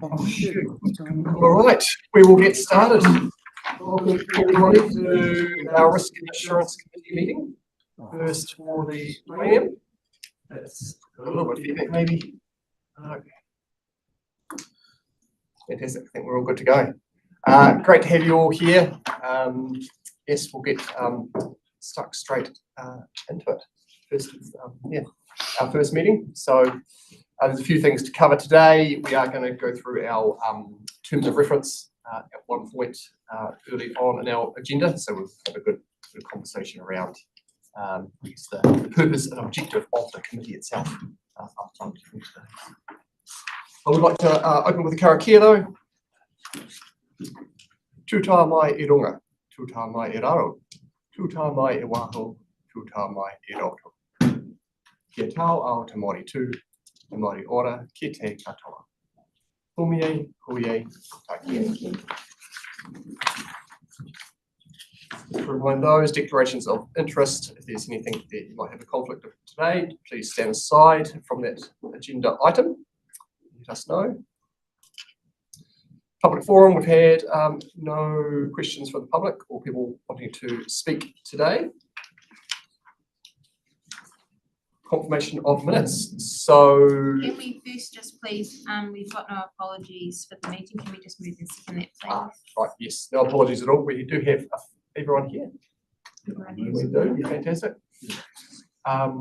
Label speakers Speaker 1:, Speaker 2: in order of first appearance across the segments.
Speaker 1: All right, we will get started. Welcome everybody to our Risk and Assurance Committee meeting. First for the podium. That's a little bit of feedback maybe. Okay. Fantastic, I think we're all good to go. Great to have you all here. Yes, we'll get stuck straight into it. First, our first meeting. So there's a few things to cover today. We are going to go through our terms of reference at one point early on in our agenda. So we'll have a good conversation around the purpose and objective of the committee itself. I would like to open with a karakia though. Tūtā mai I runga, tūtā mai I raro, tūtā mai I waho, tūtā mai I roto. Kia tau ao te mori tū, te mori ora, ki te katoa. Humiei, huiei, takie. To remind those declarations of interest, if there's anything that you might have a conflict of today, please stand aside from that agenda item. Let us know. Public forum, we've had no questions from the public or people wanting to speak today. Confirmation of minutes. So
Speaker 2: can we first just please, we've got no apologies for the meeting. Can we just move and second that, please?
Speaker 1: Right, yes, no apologies at all. We do have everyone here. We do, fantastic. Right,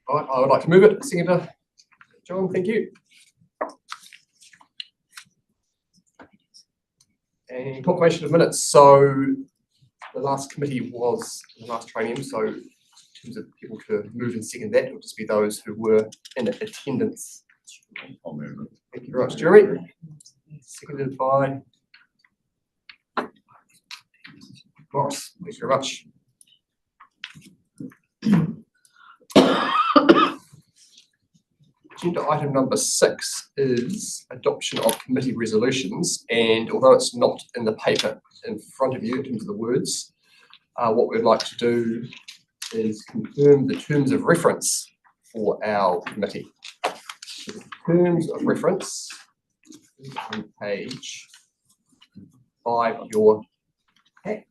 Speaker 1: I would like to move it. Seconder, John, thank you. And confirmation of minutes. So the last committee was the last training. So in terms of people to move and second that, it would just be those who were in attendance.
Speaker 3: I'll move it.
Speaker 1: Thank you very much, Jeremy. Seconded by Morris. Thank you very much. Agenda item number 6 is adoption of committee resolutions, and although it's not in the paper in front of you in terms of the words, what we'd like to do is confirm the terms of reference for our committee. The terms of reference is on page 5 of your pack.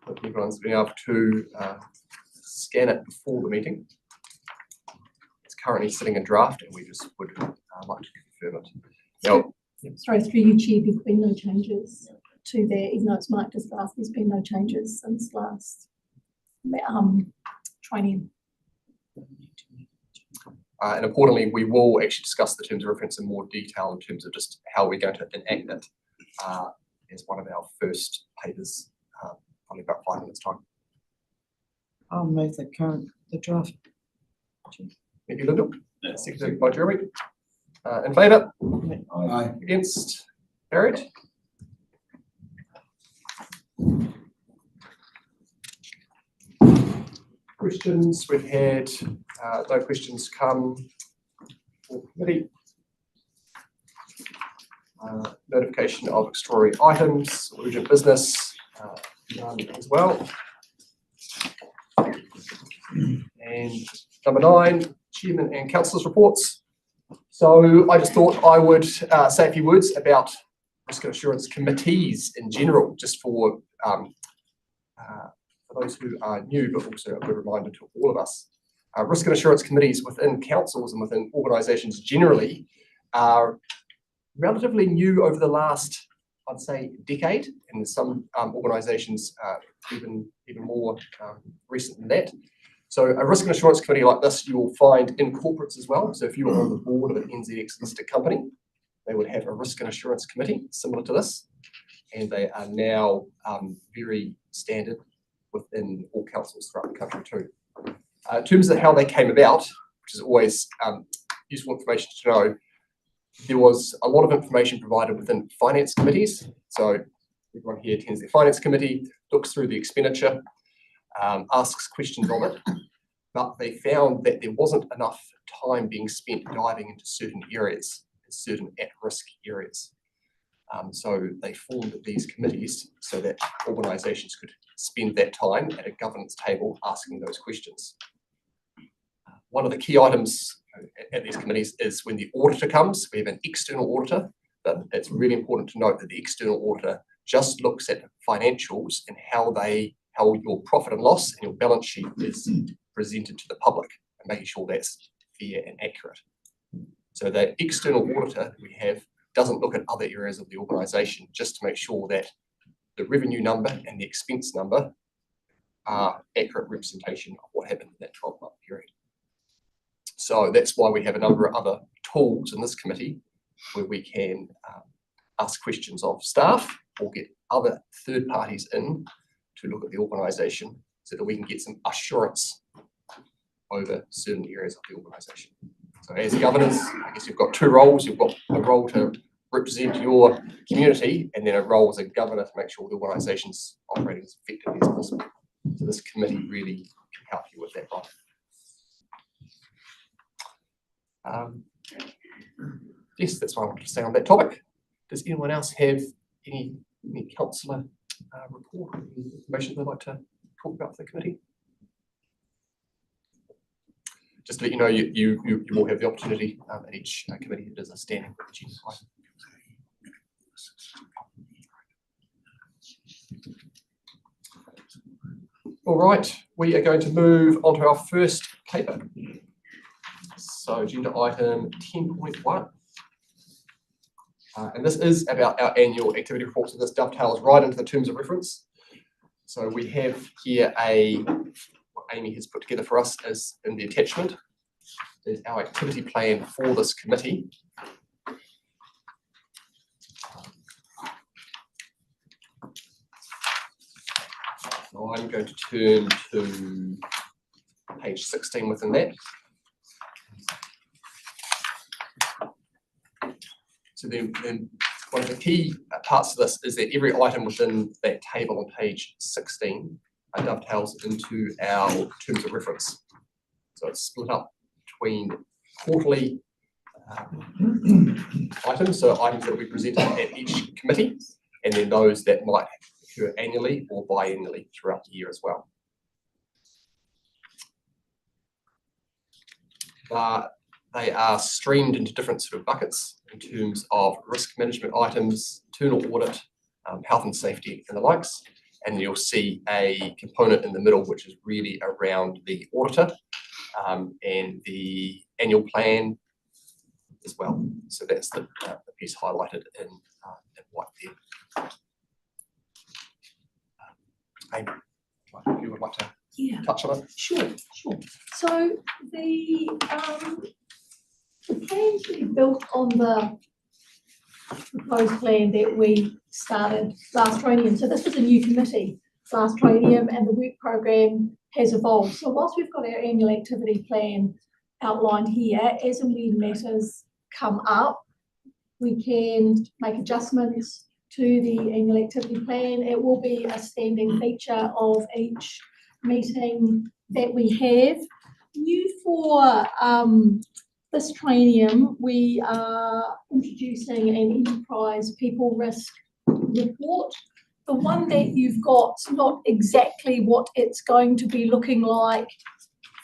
Speaker 1: Hope everyone's been able to scan it before the meeting. Currently sitting in draft, and we just would like to confirm it. Now,
Speaker 4: sorry, through you, Chair, there's been no changes to there, even though it's marked as draft, there's been no changes since last training.
Speaker 1: And importantly, we will actually discuss the terms of reference in more detail in terms of just how we're going to enact it as one of our first papers, probably about 5 minutes time.
Speaker 5: I'll move the draft.
Speaker 1: Thank you, Lyndall. Seconded by Jeremy. In favour?
Speaker 3: Aye.
Speaker 1: Against? Carried. Questions? We've had no questions come for committee. Notification of extraordinary items, urgent business, none as well. And number 9. Chairman and councillors' reports. So I just thought I would say a few words about risk and assurance committees in general, just for those who are new, but also a good reminder to all of us. Risk and assurance committees within councils and within organisations generally are relatively new over the last, I'd say, decade, and some organisations even more recent than that. So a risk and assurance committee like this you will find in corporates as well. So if you were on the board of an NZX listed company, they would have a risk and assurance committee similar to this, and they are now very standard within all councils throughout the country too. In terms of how they came about, which is always useful information to know, there was a lot of information provided within finance committees. So everyone here attends the finance committee, looks through the expenditure, asks questions of it, but they found that there wasn't enough time being spent diving into certain areas, certain at-risk areas. So they formed these committees so that organisations could spend that time at a governance table asking those questions. One of the key items at these committees is when the auditor comes. We have an external auditor, but it's really important to note that the external auditor just looks at financials and how your profit and loss and your balance sheet is presented to the public, and making sure that's fair and accurate. So the external auditor we have doesn't look at other areas of the organisation, just to make sure that the revenue number and the expense number are accurate representation of what happened in that 12-month period. So that's why we have a number of other tools in this committee where we can ask questions of staff or get other third parties in to look at the organisation so that we can get some assurance over certain areas of the organisation. So as governors, I guess you've got two roles. You've got a role to represent your community, and then a role as a governor to make sure the organisation's operating as effectively as possible. So this committee really can help you with that role. Yes, that's what I wanted to say on that topic. Does anyone else have any councillor report or any information they'd like to talk about for the committee? Just to let you know, you will have the opportunity at each committee. It is a standing agenda item. All right, we are going to move on to our first paper. So agenda item 10.1. And this is about our annual activity report. So this dovetails right into the terms of reference. So we have here what Amy has put together for us as in the attachment is our activity plan for this committee. So I'm going to turn to page 16 within that. So then one of the key parts of this is that every item within that table on page 16 dovetails into our terms of reference. So it's split up between quarterly items, so items that we presented at each committee, and then those that might occur annually or biannually throughout the year as well. They are streamed into different sort of buckets in terms of risk management items, internal audit, health and safety and the likes. And you'll see a component in the middle, which is really around the auditor and the annual plan as well. So that's the piece highlighted in white there. Amy, if you would like to touch on it.
Speaker 4: Sure. So the plan's really built on the proposed plan that we started last training. So this was a new committee last training, and the work program has evolved. So whilst we've got our annual activity plan outlined here, as and when matters come up, we can make adjustments to the annual activity plan. It will be a standing feature of each meeting that we have. New for this training, we are introducing an enterprise people risk report. The one that you've got is not exactly what it's going to be looking like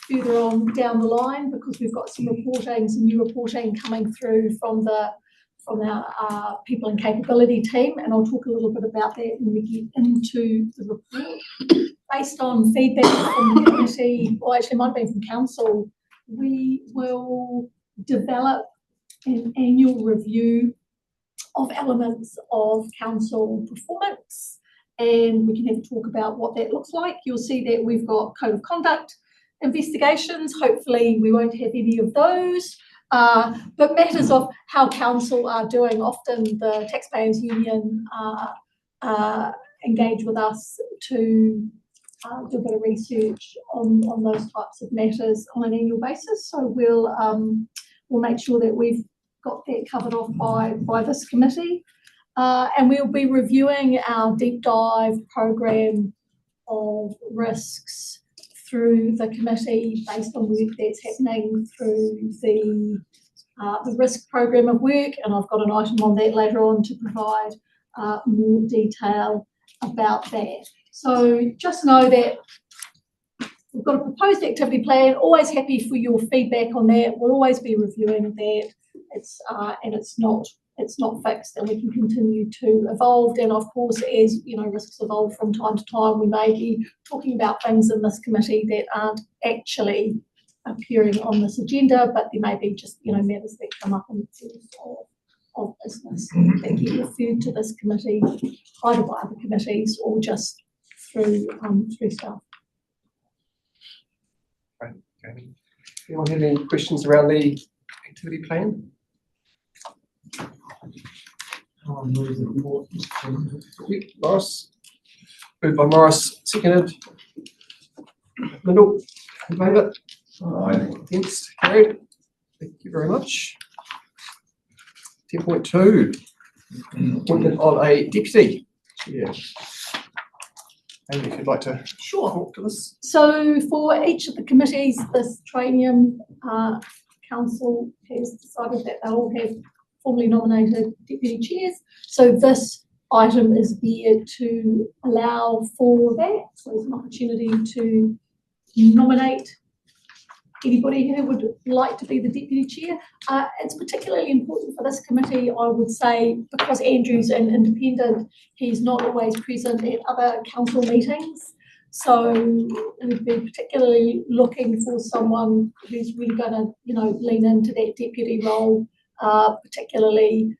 Speaker 4: further on down the line, because we've got some new reporting coming through from our people and capability team, and I'll talk a little bit about that when we get into the report. Based on feedback from the committee, or actually it might have been from council, we will develop an annual review of elements of council performance, and we can have a talk about what that looks like. You'll see that we've got code of conduct investigations. Hopefully we won't have any of those, but matters of how council are doing. Often the Taxpayers Union engage with us to do a bit of research on those types of matters on an annual basis. So we'll make sure that we've got that covered off by this committee, and we'll be reviewing our deep dive program of risks through the committee based on work that's happening through the risk program of work, and I've got an item on that later on to provide more detail about that. So just know that we've got a proposed activity plan, always happy for your feedback on that. We'll always be reviewing that. And it's not fixed, and we can continue to evolve. And of course, as you know, risks evolve from time to time, we may be talking about things in this committee that aren't actually appearing on this agenda, but there may be just, you know, matters that come up in the course of business that get referred to this committee, either by other committees or just through staff.
Speaker 1: Okay. Anyone have any questions around the activity plan? Morris. Moved by Morris, seconded. Lyndall, in favour?
Speaker 3: Aye.
Speaker 1: Against, carried. Thank you very much. 10.2, appointment of a deputy chair. Amy, if you'd like to talk to this.
Speaker 4: So for each of the committees, this Training Council has decided that they'll all have formally nominated deputy chairs. So this item is there to allow for that. So there's an opportunity to nominate anybody who would like to be the deputy chair. It's particularly important for this committee, I would say, because Andrew's an independent, he's not always present at other council meetings. So we'd be particularly looking for someone who's really going to, you know, lean into that deputy role, particularly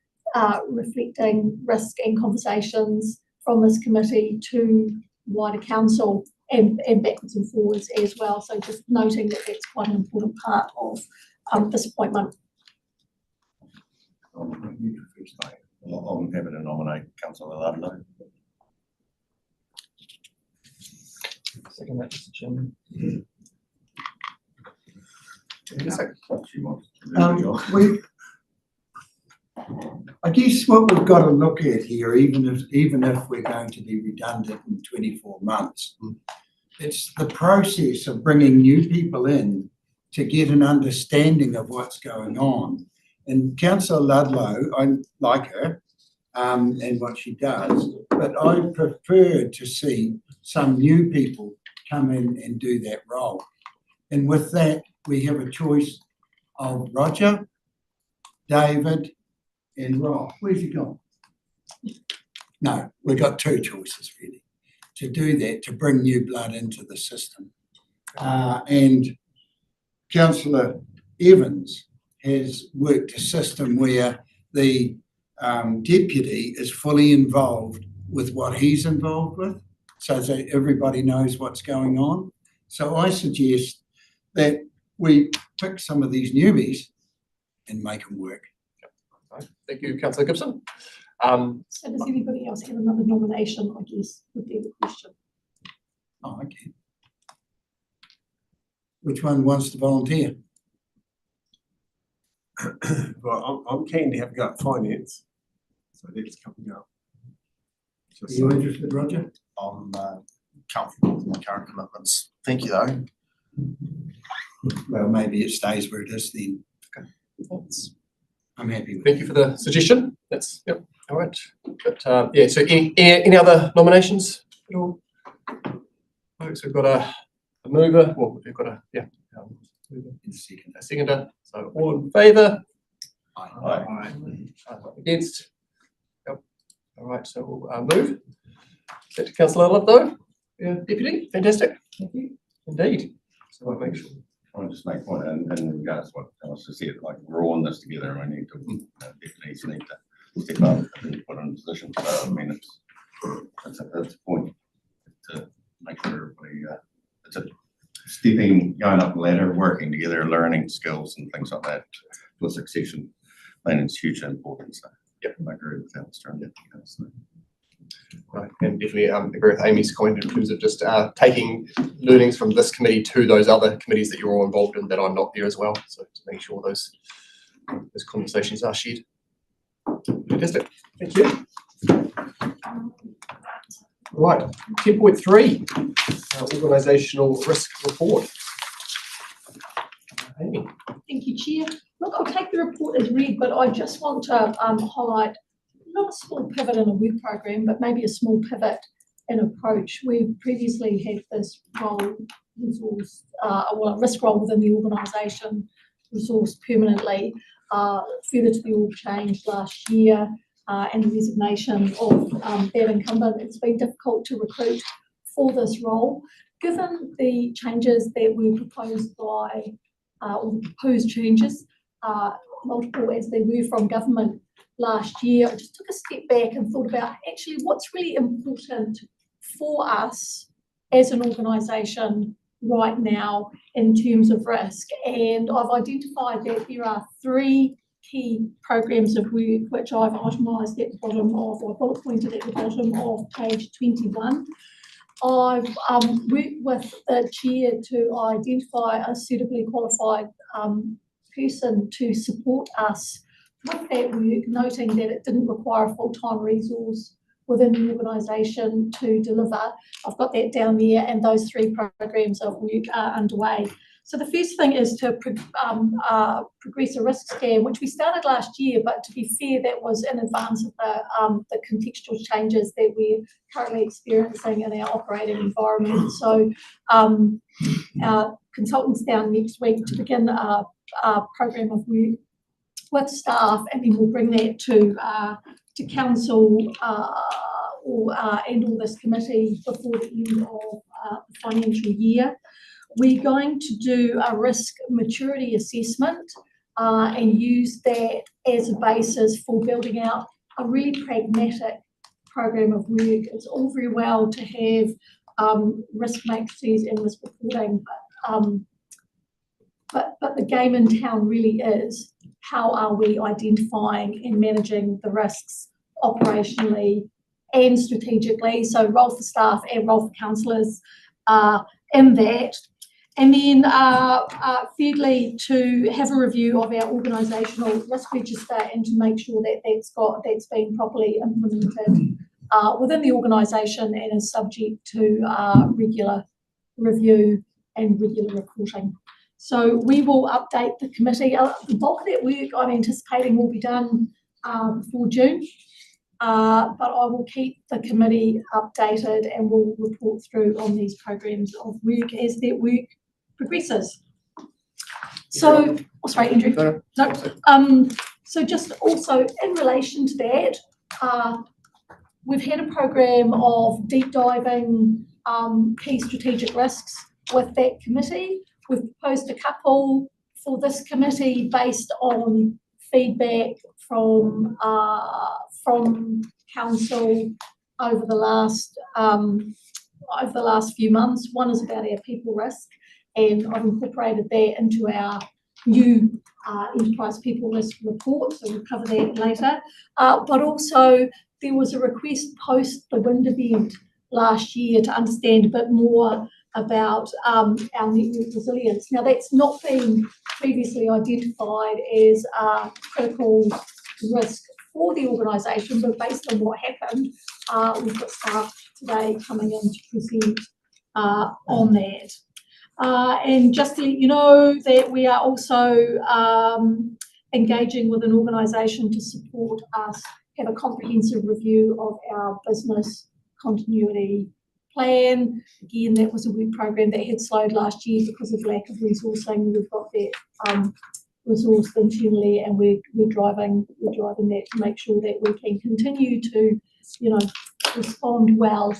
Speaker 4: reflecting risk and conversations from this committee to wider council and backwards and forwards as well. So just noting that that's quite an important part of this appointment.
Speaker 3: I'm happy to nominate Councillor Ludlow.
Speaker 1: Second that, Mr. Chairman.
Speaker 3: She wants to do the job.
Speaker 6: I guess what we've got to look at here, even if we're going to be redundant in 24 months, it's the process of bringing new people in to get an understanding of what's going on. And Councillor Ludlow, I like her and what she does, but I prefer to see some new people come in and do that role. And with that, we have a choice of Roger, David, and Rob. Where's he gone? No, we've got two choices really to do that, to bring new blood into the system. And Councillor Evans has worked a system where the deputy is fully involved with what he's involved with, so that everybody knows what's going on. So I suggest that we pick some of these newbies and make them work.
Speaker 1: Thank you, Councillor Gibson.
Speaker 4: So does anybody else have another nomination, I guess, would be the question.
Speaker 6: Oh, okay. Which one wants to volunteer?
Speaker 7: Well, I'm keen to have a go at finance, so that's coming up.
Speaker 6: Are you interested, Roger?
Speaker 8: I'm comfortable with my current commitments. Thank you, though.
Speaker 6: Well, maybe it stays where it is then.
Speaker 1: Thanks.
Speaker 6: I'm happy with
Speaker 1: Thank you for the suggestion. That's, yep, all right. But yeah, so any other nominations at all? Okay, so we've got a mover, well, we've got a, yeah, mover, a seconder. So all in favour?
Speaker 3: Aye.
Speaker 1: Against? Yep. All right, so we'll move. Set to Councillor Ludlow, yeah, deputy, fantastic. Thank you. Indeed. So I'll make sure.
Speaker 3: I want to just make one in regards to what Alistair said, like we're all in this together and we need to, deputies need to step up and put in a position. So I mean, it's a point to make sure everybody, it's a stepping, going up the ladder, working together, learning skills and things like that. For succession planning is hugely important. So yeah, I agree with Alistair on that.
Speaker 1: Right, and definitely agree with Amy's comment in terms of just taking learnings from this committee to those other committees that you're all involved in that are not there as well. So to make sure those conversations are shared. Fantastic, thank you. Right, 10.3, organisational risk report. Amy.
Speaker 4: Thank you, Chair. Look, I'll take the report as read, but I just want to highlight not a small pivot in a work program, but maybe a small pivot an approach. We previously had this role resourced, a risk role within the organisation, resourced permanently, further to the org change last year, and the resignation of that incumbent. It's been difficult to recruit for this role. Given the changes that were proposed by, or the proposed changes, multiple as they were from government last year, I just took a step back and thought about actually what's really important for us as an organisation right now in terms of risk. And I've identified that there are 3 key programs of work which I've itemised at the bottom of, or bullet pointed at the bottom of page 21. I've worked with the chair to identify a suitably qualified person to support us with that work, noting that it didn't require a full-time resource within the organisation to deliver. I've got that down there, and those 3 programs of work are underway. So the first thing is to progress a risk scan, which we started last year, but to be fair, that was in advance of the contextual changes that we're currently experiencing in our operating environment. So our consultants down next week to begin a program of work with staff, and then we'll bring that to council and all this committee before the end of the financial year. We're going to do a risk maturity assessment and use that as a basis for building out a really pragmatic program of work. It's all very well to have risk matrices and risk reporting, but the game in town really is how are we identifying and managing the risks operationally and strategically. So role for staff and role for councillors in that. And then thirdly, to have a review of our organisational risk register and to make sure that that's been properly implemented within the organisation and is subject to regular review and regular reporting. So we will update the committee. The bulk of that work I'm anticipating will be done before June, but I will keep the committee updated and will report through on these programs of work as that work progresses. So, oh, sorry, Andrew. No. So just also in relation to that, we've had a program of deep diving key strategic risks with that committee. We've proposed a couple for this committee based on feedback from council over the last few months. One is about our people risk, and I've incorporated that into our new enterprise people risk report, so we'll cover that later. But also there was a request post the wind event last year to understand a bit more about our network resilience. Now that's not been previously identified as a critical risk for the organisation, but based on what happened, we've got staff today coming in to present on that. And just to let you know that we are also engaging with an organisation to support us have a comprehensive review of our business continuity plan. Again, that was a work program that had slowed last year because of lack of resourcing. We've got that resourced internally, and we're driving that to make sure that we can continue to, respond well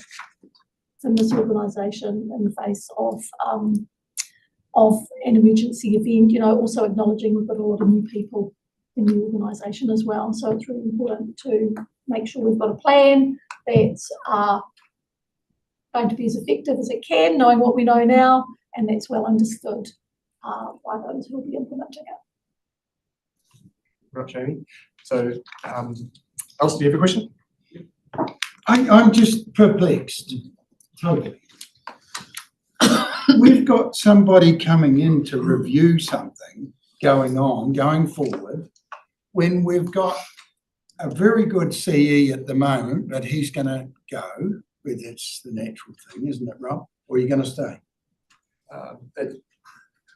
Speaker 4: in this organisation in the face of an emergency event. Also acknowledging we've got a lot of new people in the organisation as well. So it's really important to make sure we've got a plan that's going to be as effective as it can, knowing what we know now, and that's well understood by those who will be implementing it.
Speaker 1: Right, Jamie. So, Alice, do you have a question?
Speaker 6: I'm just perplexed, totally. We've got somebody coming in to review something going forward, when we've got a very good CE at the moment, but he's going to go. It's the natural thing, isn't it, Rob? Or are you going to stay?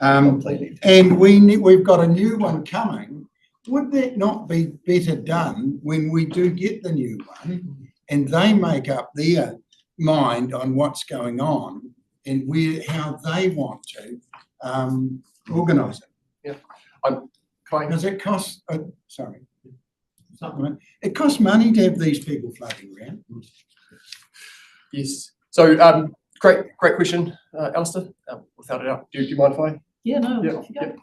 Speaker 6: And we've got a new one coming. Would that not be better done when we do get the new one and they make up their mind on what's going on and how they want to organise it.
Speaker 1: Can I
Speaker 6: Because it costs, it costs money to have these people floating around.
Speaker 1: Yes. So, great question, Alistair. Without a doubt. Do you mind if I?
Speaker 5: Yeah, no.
Speaker 1: Yeah.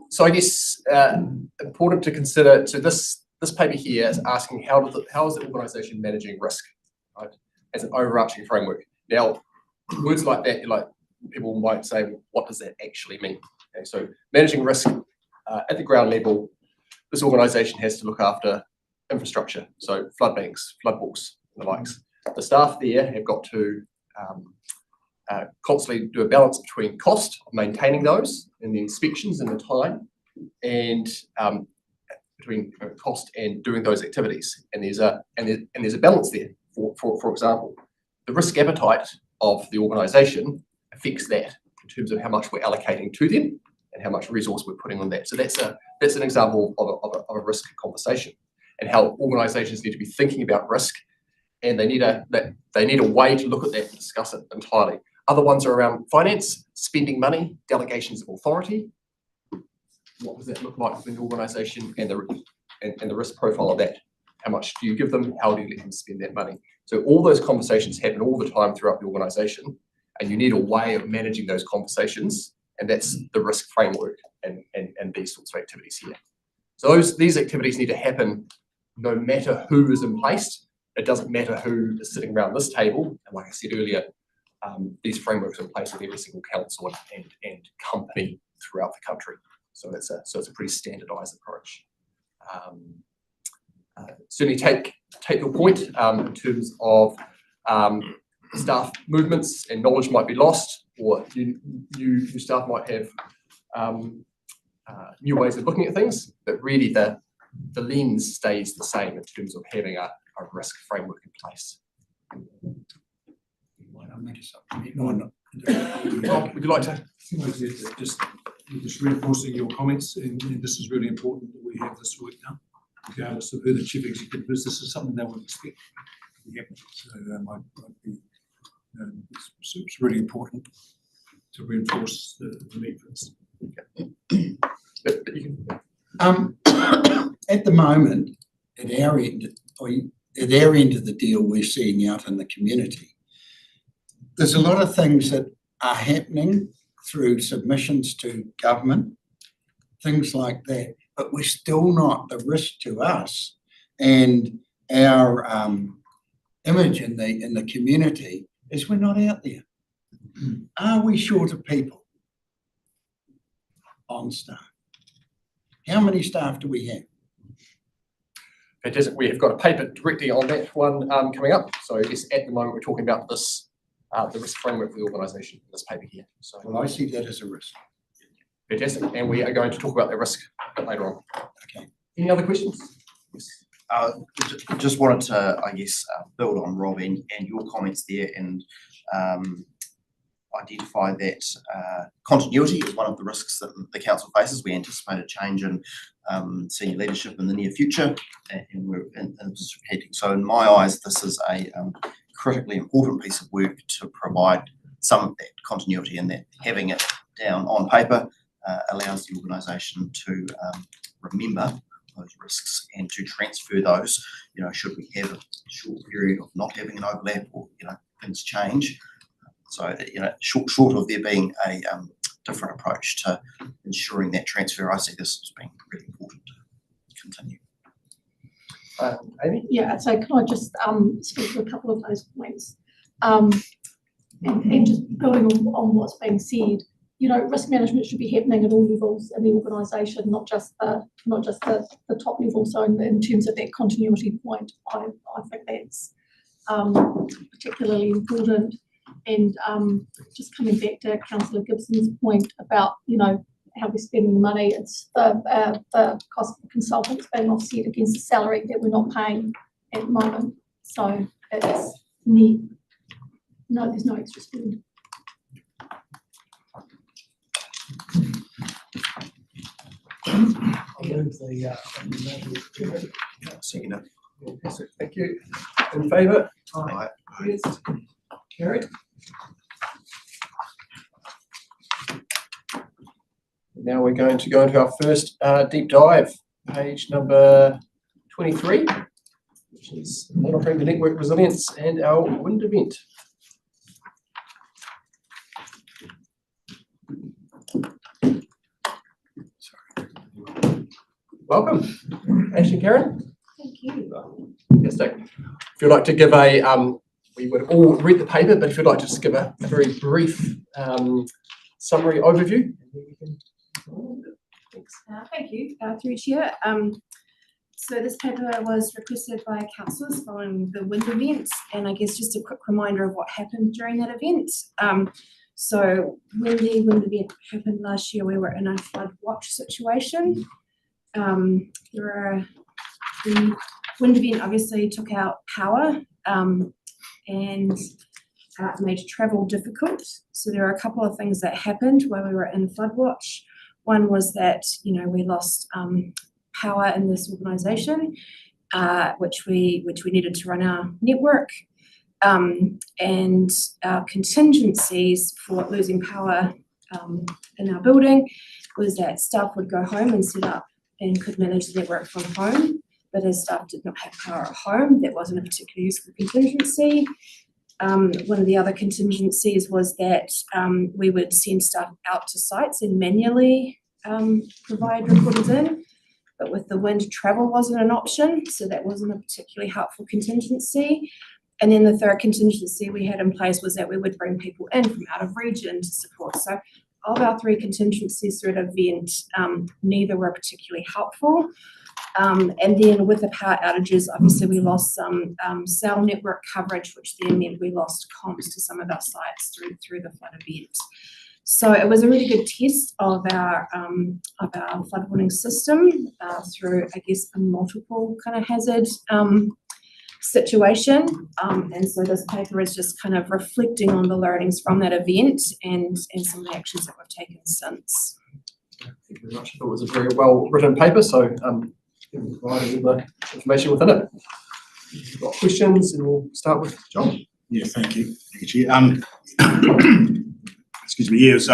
Speaker 1: So I guess important to consider. So this paper here is asking how is the organisation managing risk, right? As an overarching framework. Now, words like that, people might say, what does that actually mean? Okay, so managing risk at the ground level, this organisation has to look after infrastructure, so flood banks, flood walls, and the likes. The staff there have got to constantly do a balance between cost of maintaining those and the inspections and the time, and between cost and doing those activities. And there's a balance there. For example, the risk appetite of the organisation affects that in terms of how much we're allocating to them and how much resource we're putting on that. So that's an example of a risk conversation, and how organisations need to be thinking about risk, and they need a way to look at that and discuss it entirely. Other ones are around finance, spending money, delegations of authority. What does that look like within the organisation, and the risk profile of that? How much do you give them? How do you let them spend that money? So all those conversations happen all the time throughout the organisation, and you need a way of managing those conversations, and that's the risk framework and these sorts of activities here. So these activities need to happen no matter who is in place. It doesn't matter who is sitting around this table. And like I said earlier, these frameworks are in place with every single council and company throughout the country. So it's a pretty standardised approach. Certainly take your point in terms of staff movements and knowledge might be lost, or new staff might have new ways of looking at things, but really the lens stays the same in terms of having a risk framework in place. Would you like to?
Speaker 9: Just reinforcing your comments, and this is really important that we have this work now, regardless of who the chief executive is. This is something they would expect to happen. So it's really important to reinforce the need for this.
Speaker 6: At the moment, at our end of the deal we're seeing out in the community, there's a lot of things that are happening through submissions to government, things like that, but we're still not. The risk to us and our image in the community is we're not out there. Are we short of people on staff? How many staff do we have?
Speaker 1: Fantastic. We have got a paper directly on that one coming up. So yes, at the moment we're talking about this, the risk framework for the organisation in this paper here. So
Speaker 6: Well, I see that as a risk.
Speaker 1: fantastic, and we are going to talk about the risk a bit later on.
Speaker 6: Okay.
Speaker 1: Any other questions? Yes.
Speaker 8: Just wanted to, I guess, build on Rob and your comments there, and identify that continuity is one of the risks that the council faces. We anticipate a change in senior leadership in the near future, and we're anticipating. So in my eyes, this is a critically important piece of work to provide some of that continuity, and that having it down on paper allows the organisation to remember those risks and to transfer those, should we have a short period of not having an overlap, or, things change. So, short of there being a different approach to ensuring that transfer, I see this as being really important to continue.
Speaker 1: Amy?
Speaker 4: Yeah, so can I just speak to a couple of those points? And just building on what's being said, risk management should be happening at all levels in the organisation, not just the top level. So in terms of that continuity point, I think that's particularly important. And just coming back to Councillor Gibson's point about how we're spending the money, it's the cost of consultants being offset against the salary that we're not paying at the moment. So it's net. No, there's no extra spend.
Speaker 8: Second.
Speaker 1: Thank you. In favour?
Speaker 8: Aye.
Speaker 1: Opposed? Carried. Now we're going to go into our first deep dive, page number 23, which is monitoring the network resilience and our wind event. Welcome, Ashley and Karen.
Speaker 2: Thank you.
Speaker 1: Fantastic. If you'd like to give a, we would have all read the paper, but if you'd like to just give a very brief summary overview. Thanks.
Speaker 10: Thank you, through Chair. So this paper was requested by councillors following the wind event, and I guess just a quick reminder of what happened during that event. So when the wind event happened last year, we were in a flood watch situation. The wind event obviously took out power and made travel difficult. So there are a couple of things that happened while we were in flood watch. One was that, we lost power in this organisation, which we needed to run our network. And our contingencies for losing power in our building was that staff would go home and set up and could manage the network from home. But as staff did not have power at home, that wasn't a particularly useful contingency. One of the other contingencies was that we would send staff out to sites and manually provide recordings in, but with the wind, travel wasn't an option, so that wasn't a particularly helpful contingency. And then the third contingency we had in place was that we would bring people in from out of region to support. So of our three contingencies through the event, neither were particularly helpful. And then with the power outages, obviously we lost some cell network coverage, which then meant we lost comms to some of our sites through the flood event. So it was a really good test of our flood warning system through, I guess, a multiple kind of hazard situation. And so this paper is just kind of reflecting on the learnings from that event and some of the actions that we've taken since.
Speaker 1: Thank you very much. It was a very well written paper, so providing all the information within it. If you've got questions, and we'll start with John.
Speaker 11: Yeah, thank you. Thank you, Chair. Excuse me. Yeah, it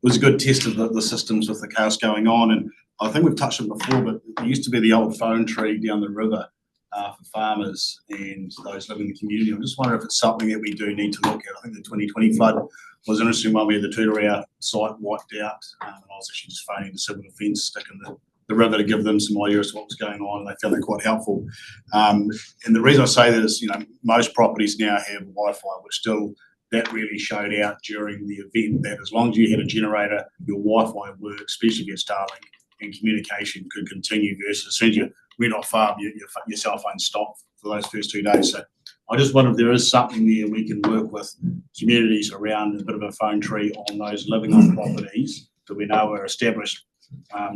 Speaker 11: was a good test of the systems with the chaos going on, and I think we've touched on it before, but there used to be the old phone tree down the river for farmers and those living in the community. I'm just wondering if it's something that we do need to look at. I think the 2020 flood was an interesting one where the Tutoria site wiped out, and I was actually just phoning the civil defence stick in the river to give them some ideas to what was going on, and they found that quite helpful. And the reason I say that is, most properties now have Wi-Fi, which still, that really showed out during the event that as long as you had a generator, your Wi-Fi worked, especially if you had Starlink, and communication could continue versus as soon as you went off farm, your cell phone stopped for those first 2 days. So I just wonder if there is something there we can work with communities around a bit of a phone tree on those living on properties that we know are established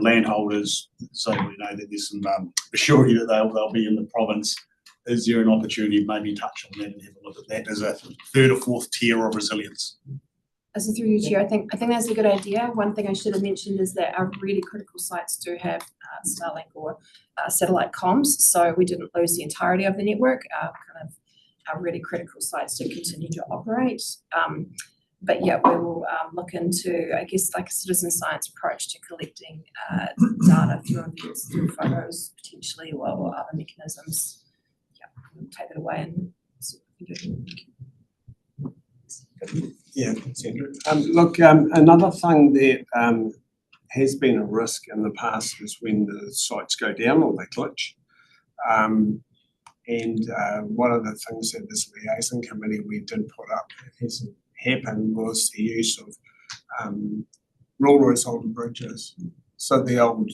Speaker 11: landholders, so we know that there's some surety that they'll be in the province. Is there an opportunity to maybe touch on that and have a look at that as a third or fourth tier of resilience?
Speaker 10: As a through you, Chair, I think that's a good idea. One thing I should have mentioned is that our really critical sites do have Starlink or satellite comms, so we didn't lose the entirety of the network. Our really critical sites do continue to operate. But yeah, we will look into, I guess, like a citizen science approach to collecting data through events, through photos, potentially, or other mechanisms. Yeah, we'll take it away and see what we can do.
Speaker 7: Yeah, thanks, Andrew. Look, another thing that has been a risk in the past is when the sites go down or they glitch. And one of the things that this liaison committee we did put up hasn't happened was the use of rollers on bridges. So the old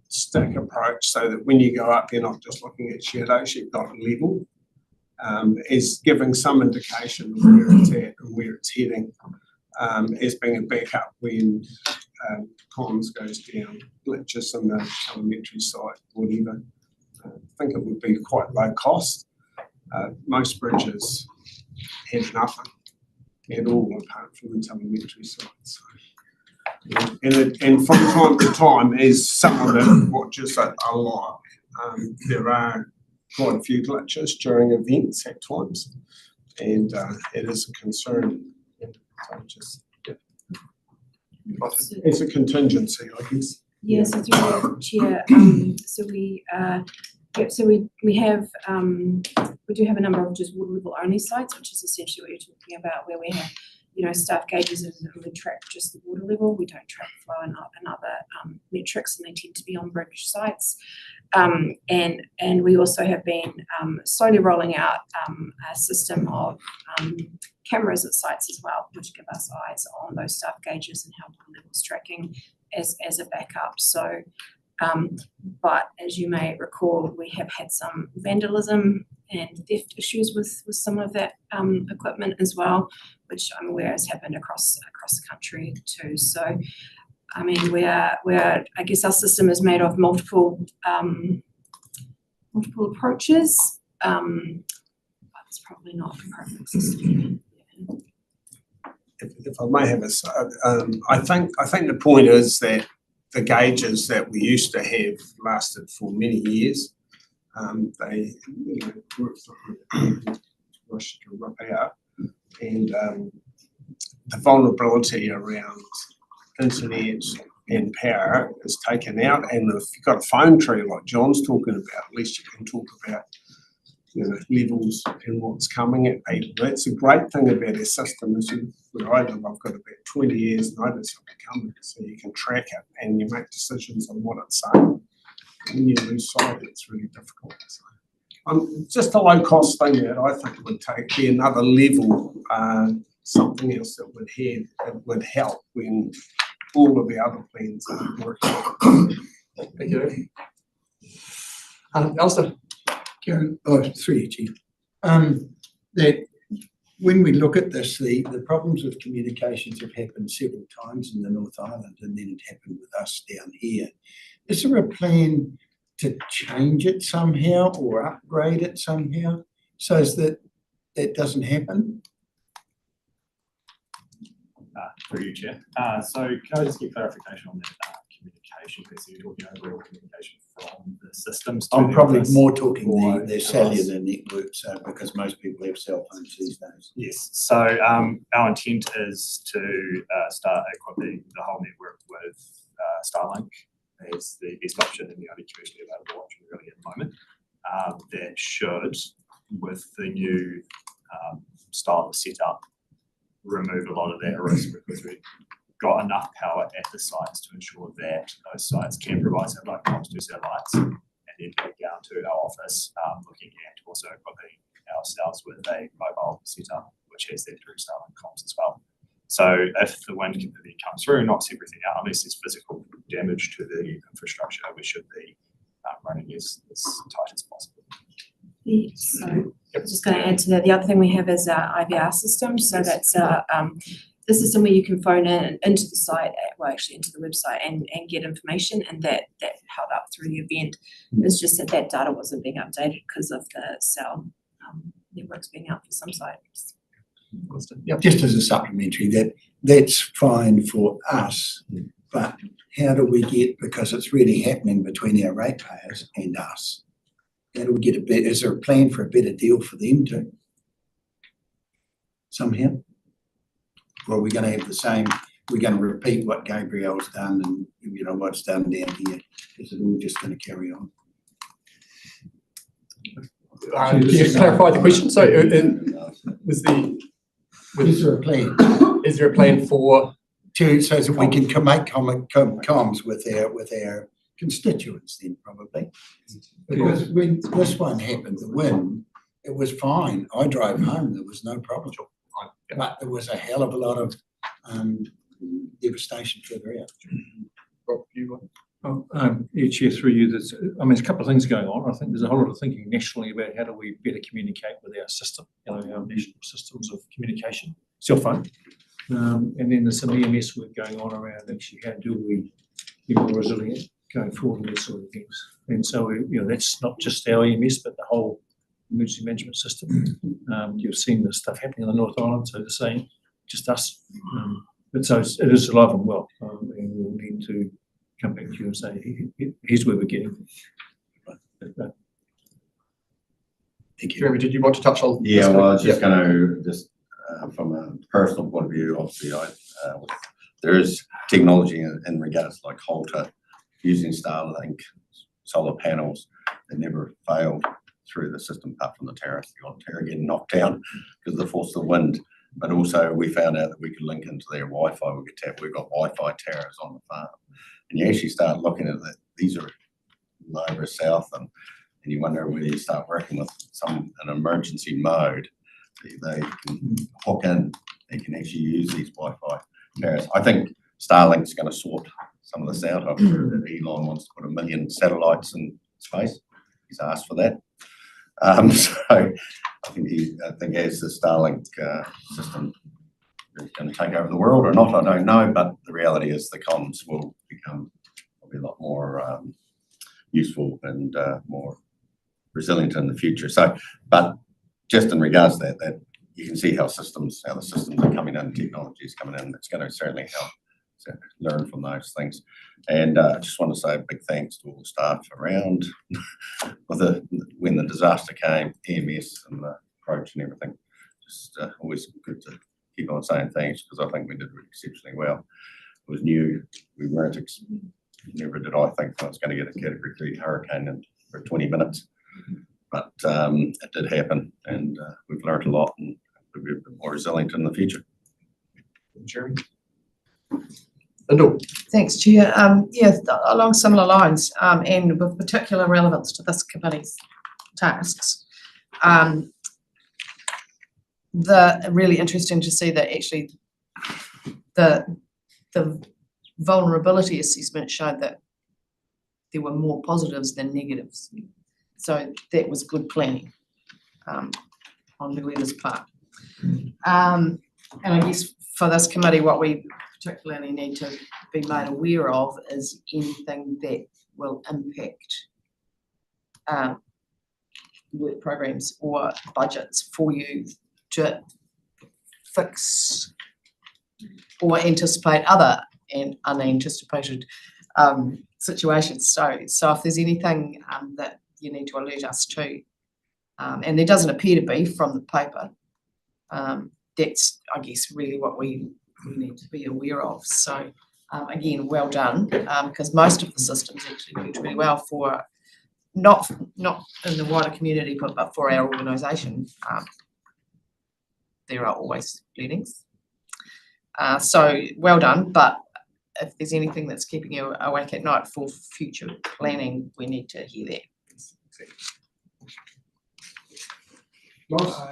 Speaker 7: stack approach, so that when you go up, you're not just looking at shadows, you've got a level. Is giving some indication of where it's at and where it's heading, as being a backup when comms goes down, glitches in the telemetry site, whatever. I think it would be quite low cost. Most bridges have nothing at all apart from the telemetry sites. And from time to time, as someone that watches it a lot, there are quite a few glitches during events at times. and it is a concern. So just, it's a contingency, I guess.
Speaker 10: Yes, so through the chair, so we, yep, so we have, we do have a number of just water level only sites, which is essentially what you're talking about, where we have, you know, staff gauges and we track just the water level. We don't track flow and other metrics, and they tend to be on bridge sites. And we also have been slowly rolling out a system of cameras at sites as well, which give us eyes on those staff gauges and how water levels tracking as a backup. So, but as you may recall, we have had some vandalism and theft issues with some of that equipment as well, which I'm aware has happened across the country too. So, I mean, I guess our system is made of multiple approaches, but it's probably not a perfect system.
Speaker 7: If I may have I think the point is that the gauges that we used to have lasted for many years. They, you know, rushed to rip out, and the vulnerability around internet and power is taken out. And if you've got a phone tree like John's talking about, at least you can talk about, you know, levels and what's coming at people. That's a great thing about our system is where I live, I've got about 20 years notice of it coming, so you can track it and you make decisions on what it's saying. When you lose sight, it's really difficult. So, just a low cost thing that I think would be another level, something else that would help when all of the other plans aren't working.
Speaker 1: Thank you. Alistair?
Speaker 6: Karen, through you, Chief. That when we look at this, the problems with communications have happened several times in the North Island, and then it happened with us down here. Is there a plan to change it somehow or upgrade it somehow so that that doesn't happen?
Speaker 12: Through you, Chair. So can I just get clarification on that communication piece? You're talking overall communication from the systems to
Speaker 6: I'm
Speaker 12: the
Speaker 6: probably
Speaker 12: office
Speaker 6: more talking
Speaker 12: or
Speaker 6: the
Speaker 12: to
Speaker 6: cellular networks because most people have cell phones these days.
Speaker 12: Yes, so our intent is to start equipping the whole network with Starlink as the best option and the only commercially available option really at the moment. That should, with the new style of setup, remove a lot of that risk because we've got enough power at the sites to ensure that those sites can provide satellite comms to satellites, and then back down to our office, looking at also equipping ourselves with a mobile setup which has that direct Starlink comms as well. So if the wind completely comes through and knocks everything out, unless there's physical damage to the infrastructure, we should be running as tight as possible.
Speaker 10: So I was just going to add to that. The other thing we have is our IVR system. So that's the system where you can phone in into the site, well, actually into the website and get information, and that held up through the event. It's just that data wasn't being updated because of the cell networks being out for some sites.
Speaker 1: Yep.
Speaker 6: Just as a supplementary, that's fine for us, but how do we get, because it's really happening between our ratepayers and us, how do we get is there a plan for a better deal for them too? Somehow? Or are we going to have the same, we're going to repeat what Gabrielle's done and, you know, what's done down here? Is it all just going to carry on?
Speaker 1: Can you clarify the question? So
Speaker 6: Is there a plan?
Speaker 1: Is there a plan for
Speaker 6: so that we can make comms with our constituents then probably? Because when this one happened, the wind, it was fine. I drove home, there was no problem. But there was a hell of a lot of devastation further out.
Speaker 1: Rob, you want?
Speaker 9: Yeah, Chair, through you, there's a couple of things going on. I think there's a whole lot of thinking nationally about how do we better communicate with our system, our national systems of communication, cell phone. And then there's some EMS work going on around actually how do we be more resilient going forward and these sort of things. And so, that's not just our EMS, but the whole emergency management system. You've seen the stuff happening on the North Island, so the same, just us. But so it is alive and well, and we'll need to come back to you and say, here's where we're getting.
Speaker 11: Thank you.
Speaker 1: Jeremy, did you want to touch on?
Speaker 3: Yeah,
Speaker 1: this?
Speaker 3: well, I was just
Speaker 1: Yeah.
Speaker 3: gonna, from a personal point of view, obviously, there is technology in regards like Holter using Starlink solar panels that never failed through the system apart from the terrace, the odd terror getting knocked down because of the force of the wind. But also we found out that we could link into their Wi-Fi. We've got Wi-Fi towers on the farm. And you actually start looking at that, these are over south and you wonder whether you start working with an emergency mode, they can hook in, they can actually use these Wi-Fi towers. I think Starlink's going to sort some of this out. I've heard that Elon wants to put 1 million satellites in space. He's asked for that. So I think as the Starlink system is going to take over the world or not, I don't know. But the reality is the comms will become probably a lot more useful and more resilient in the future. So, but just in regards to that you can see how the systems are coming in, technology is coming in. It's going to certainly help learn from those things. And I just want to say a big thanks to all the staff around when the disaster came, EMS and the approach and everything. Just always good to keep on saying thanks because I think we did exceptionally well. It was new. We weren't, never did I think I was going to get a Category 3 hurricane in for 20 minutes. But it did happen and we've learned a lot and we'll be a bit more resilient in the future.
Speaker 1: Jeremy? Lyndall?
Speaker 5: Thanks, Chair. Yeah, along similar lines, and with particular relevance to this committee's tasks. Really interesting to see that actually the vulnerability assessment showed that there were more positives than negatives. So that was good planning on whoever's part. And I guess for this committee, what we particularly need to be made aware of is anything that will impact work programs or budgets for you to fix or anticipate other and unanticipated situations. So if there's anything that you need to alert us to, and there doesn't appear to be from the paper, that's, I guess, really what we need to be aware of. So again, well done, because most of the systems actually worked really well for not in the wider community, but for our organisation. There are always learnings. So well done, but if there's anything that's keeping you awake at night for future planning, we need to hear that.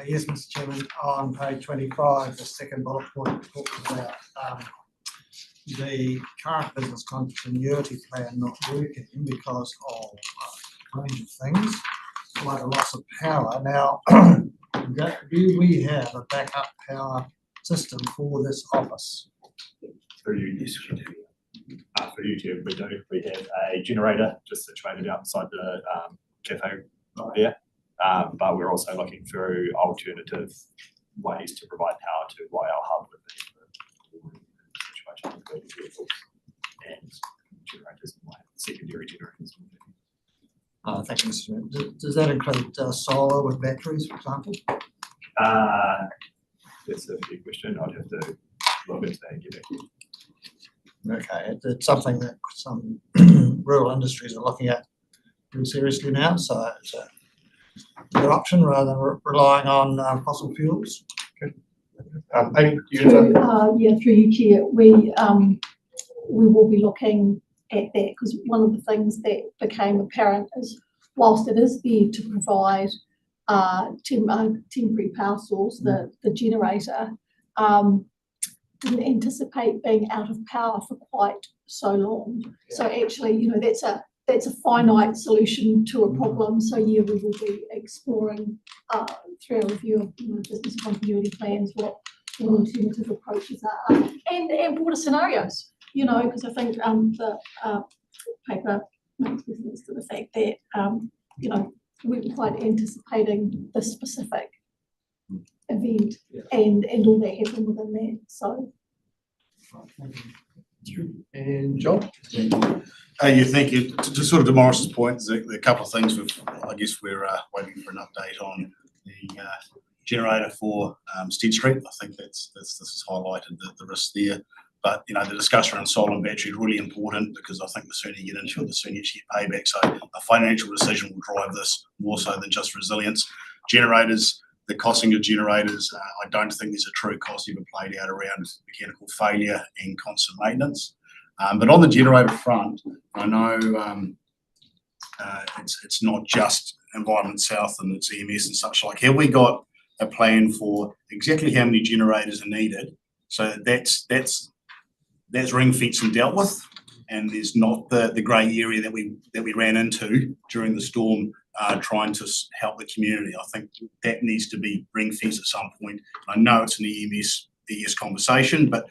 Speaker 13: Yes, Mr. Chairman, on page 25, the second bullet point talks about the current business continuity plan not working because of a range of things, like a loss of power. Now, do we have a backup power system for this office?
Speaker 12: For you, yes, we do. For YouTube, we do. We have a generator just situated outside the cafe right there. But we're also looking through alternative ways to provide power to what our hub would be for situation with vehicles and generators and secondary generators.
Speaker 13: Thank you, Mr. Chairman. Does that include solar with batteries, for example?
Speaker 12: That's a fair question. I'd have to look into that and get back to you.
Speaker 13: Okay, it's something that some rural industries are looking at pretty seriously now, so it's a good option rather than relying on fossil fuels.
Speaker 1: Okay. Amy,
Speaker 4: Through you, Chair, we will be looking at that because one of the things that became apparent is whilst it is there to provide temporary power source, the generator, didn't anticipate being out of power for quite so long. Yeah. So actually, that's a finite solution to a problem. So yeah, we will be exploring through our review of business continuity plans what alternative approaches are and broader scenarios. Because I think the paper makes reference to the fact that we were quite anticipating this specific event and all that happened within that. So.
Speaker 1: And John?
Speaker 11: You thank you. To sort of to Morris's point, there's a couple of things I guess we're waiting for an update on generator for Stead Street. I think this has highlighted the risk there. But, you know, the discussion around solar and battery is really important because I think the sooner you get into it, the sooner you get payback. So a financial decision will drive this more so than just resilience. Generators, the costing of generators, I don't think there's a true cost ever played out around mechanical failure and constant maintenance. But on the generator front, I know it's not just Environment South and it's EMS and such like. Have we got a plan for exactly how many generators are needed? So that's ring fenced and dealt with, and there's not the grey area that we ran into during the storm, trying to help the community. I think that needs to be ring fenced at some point. I know it's an ES conversation, but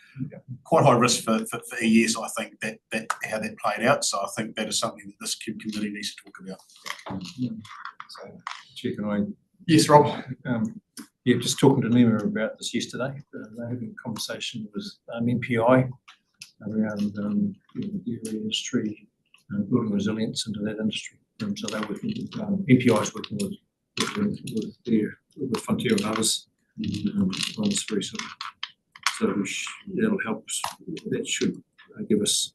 Speaker 11: quite high risk for ES. I think that how that played out. So I think that is something that this committee needs to talk about.
Speaker 9: So, Chair, can I?
Speaker 1: Yes, Rob.
Speaker 9: Yeah, just talking to Nima about this yesterday. They're having a conversation with MPI around the industry and building resilience into that industry. So they're working with MPI is working with Frontier and others on this very soon. So that'll help us. That should give us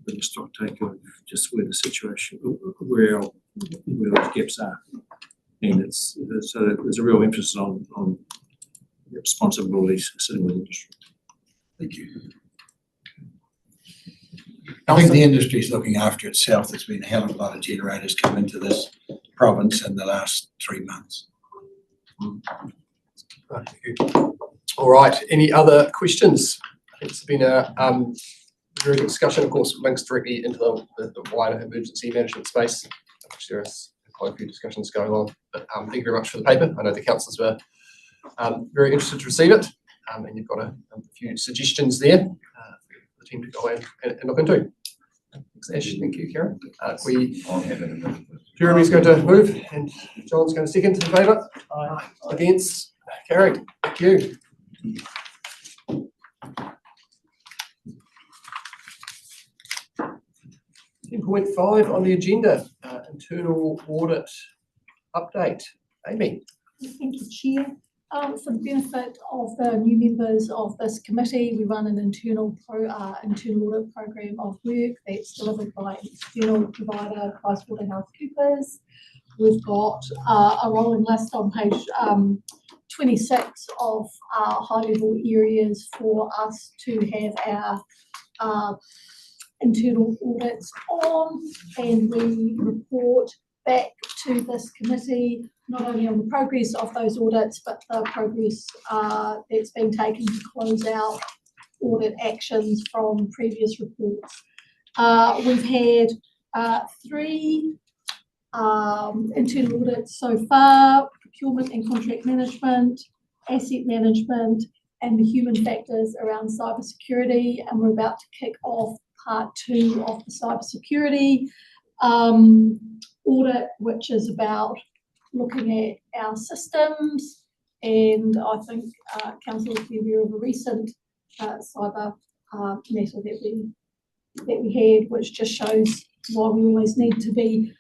Speaker 9: a bit of stock take of just where the situation, where those gaps are. And so there's a real emphasis on responsibilities sitting with industry.
Speaker 1: Thank you.
Speaker 6: I think the industry is looking after itself. There's been a hell of a lot of generators come into this province in the last 3 months.
Speaker 1: Right, thank you. All right, any other questions? I think it's been a very good discussion. Of course, links directly into the wider emergency management space, which there is quite a few discussions going on. But thank you very much for the paper. I know the councillors were very interested to receive it, and you've got a few suggestions there for the team to go in and look into. Thanks, Ash. Thank you, Karen. Jeremy's going to move and John's going to second. In favour? Aye. Against? Carried. Thank you. 10.5 on the agenda, internal audit update. Amy.
Speaker 4: Thank you, Chair. For the benefit of the new members of this committee, we run an internal audit program of work that's delivered by external provider PricewaterhouseCoopers. We've got a rolling list on page 26 of high-level areas for us to have our internal audits on, and we report back to this committee not only on the progress of those audits, but the progress that's been taken to close out audit actions from previous reports. We've had 3 internal audits so far: procurement and contract management, asset management, and the human factors around cybersecurity. And we're about to kick off part 2 of the cybersecurity audit, which is about looking at our systems. And I think council will be aware of a recent cyber matter that we had, which just shows why we always need to be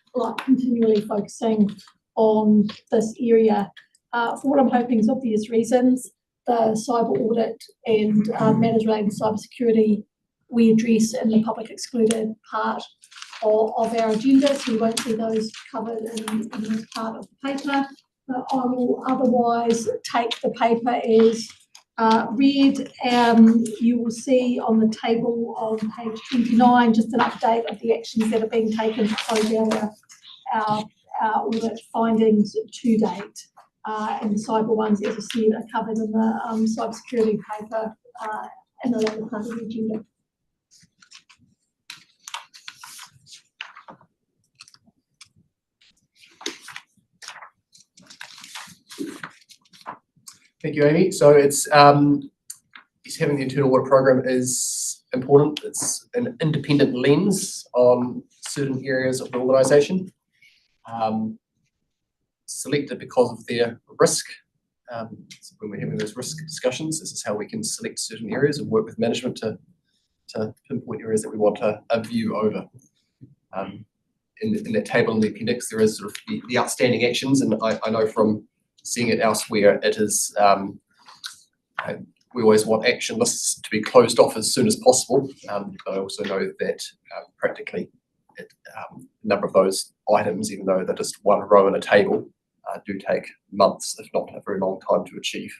Speaker 4: continually focusing on this area. For what I'm hoping is obvious reasons, the cyber audit and matters related to cybersecurity we address in the public excluded part of our agenda, so you won't see those covered in this part of the paper. But I will otherwise take the paper as read. You will see on the table on page 29 just an update of the actions that are being taken to close out our audit findings to date. And the cyber ones, as I said, are covered in the cybersecurity paper in the later part of the agenda.
Speaker 1: Thank you, Amy. So it's having the internal audit program is important. It's an independent lens on certain areas of the organisation, selected because of their risk. So when we're having those risk discussions, this is how we can select certain areas and work with management to pinpoint areas that we want a view over. In that table in the appendix, there is sort of the outstanding actions, and I know from seeing it elsewhere, it is, we always want action lists to be closed off as soon as possible. But I also know that practically a number of those items, even though they're just one row in a table, do take months, if not a very long time to achieve.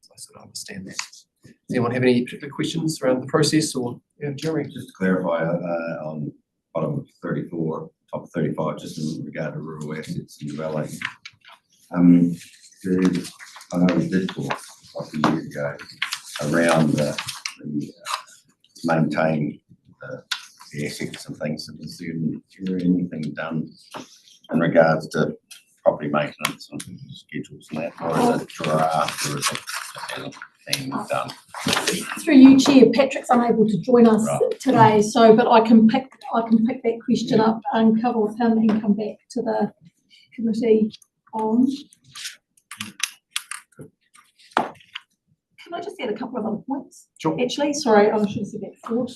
Speaker 1: So I sort of understand that. Does anyone have any particular questions around the process or, yeah, Jeremy?
Speaker 3: Just to clarify, on bottom of 34, top of 35, just in regard to rural assets and development. I know we did talk like a year ago around the maintain the assets and things. Is there anything done in regards to property maintenance and schedules and that, or is it draft, or is it hasn't been done?
Speaker 4: Through you, Chair, Patrick's unable to join us
Speaker 3: Right.
Speaker 4: today, so, but I can pick that question up and cover with him and come back to the committee on. Can I just add a couple of other points?
Speaker 1: Sure.
Speaker 4: Actually, sorry, I should have said that before.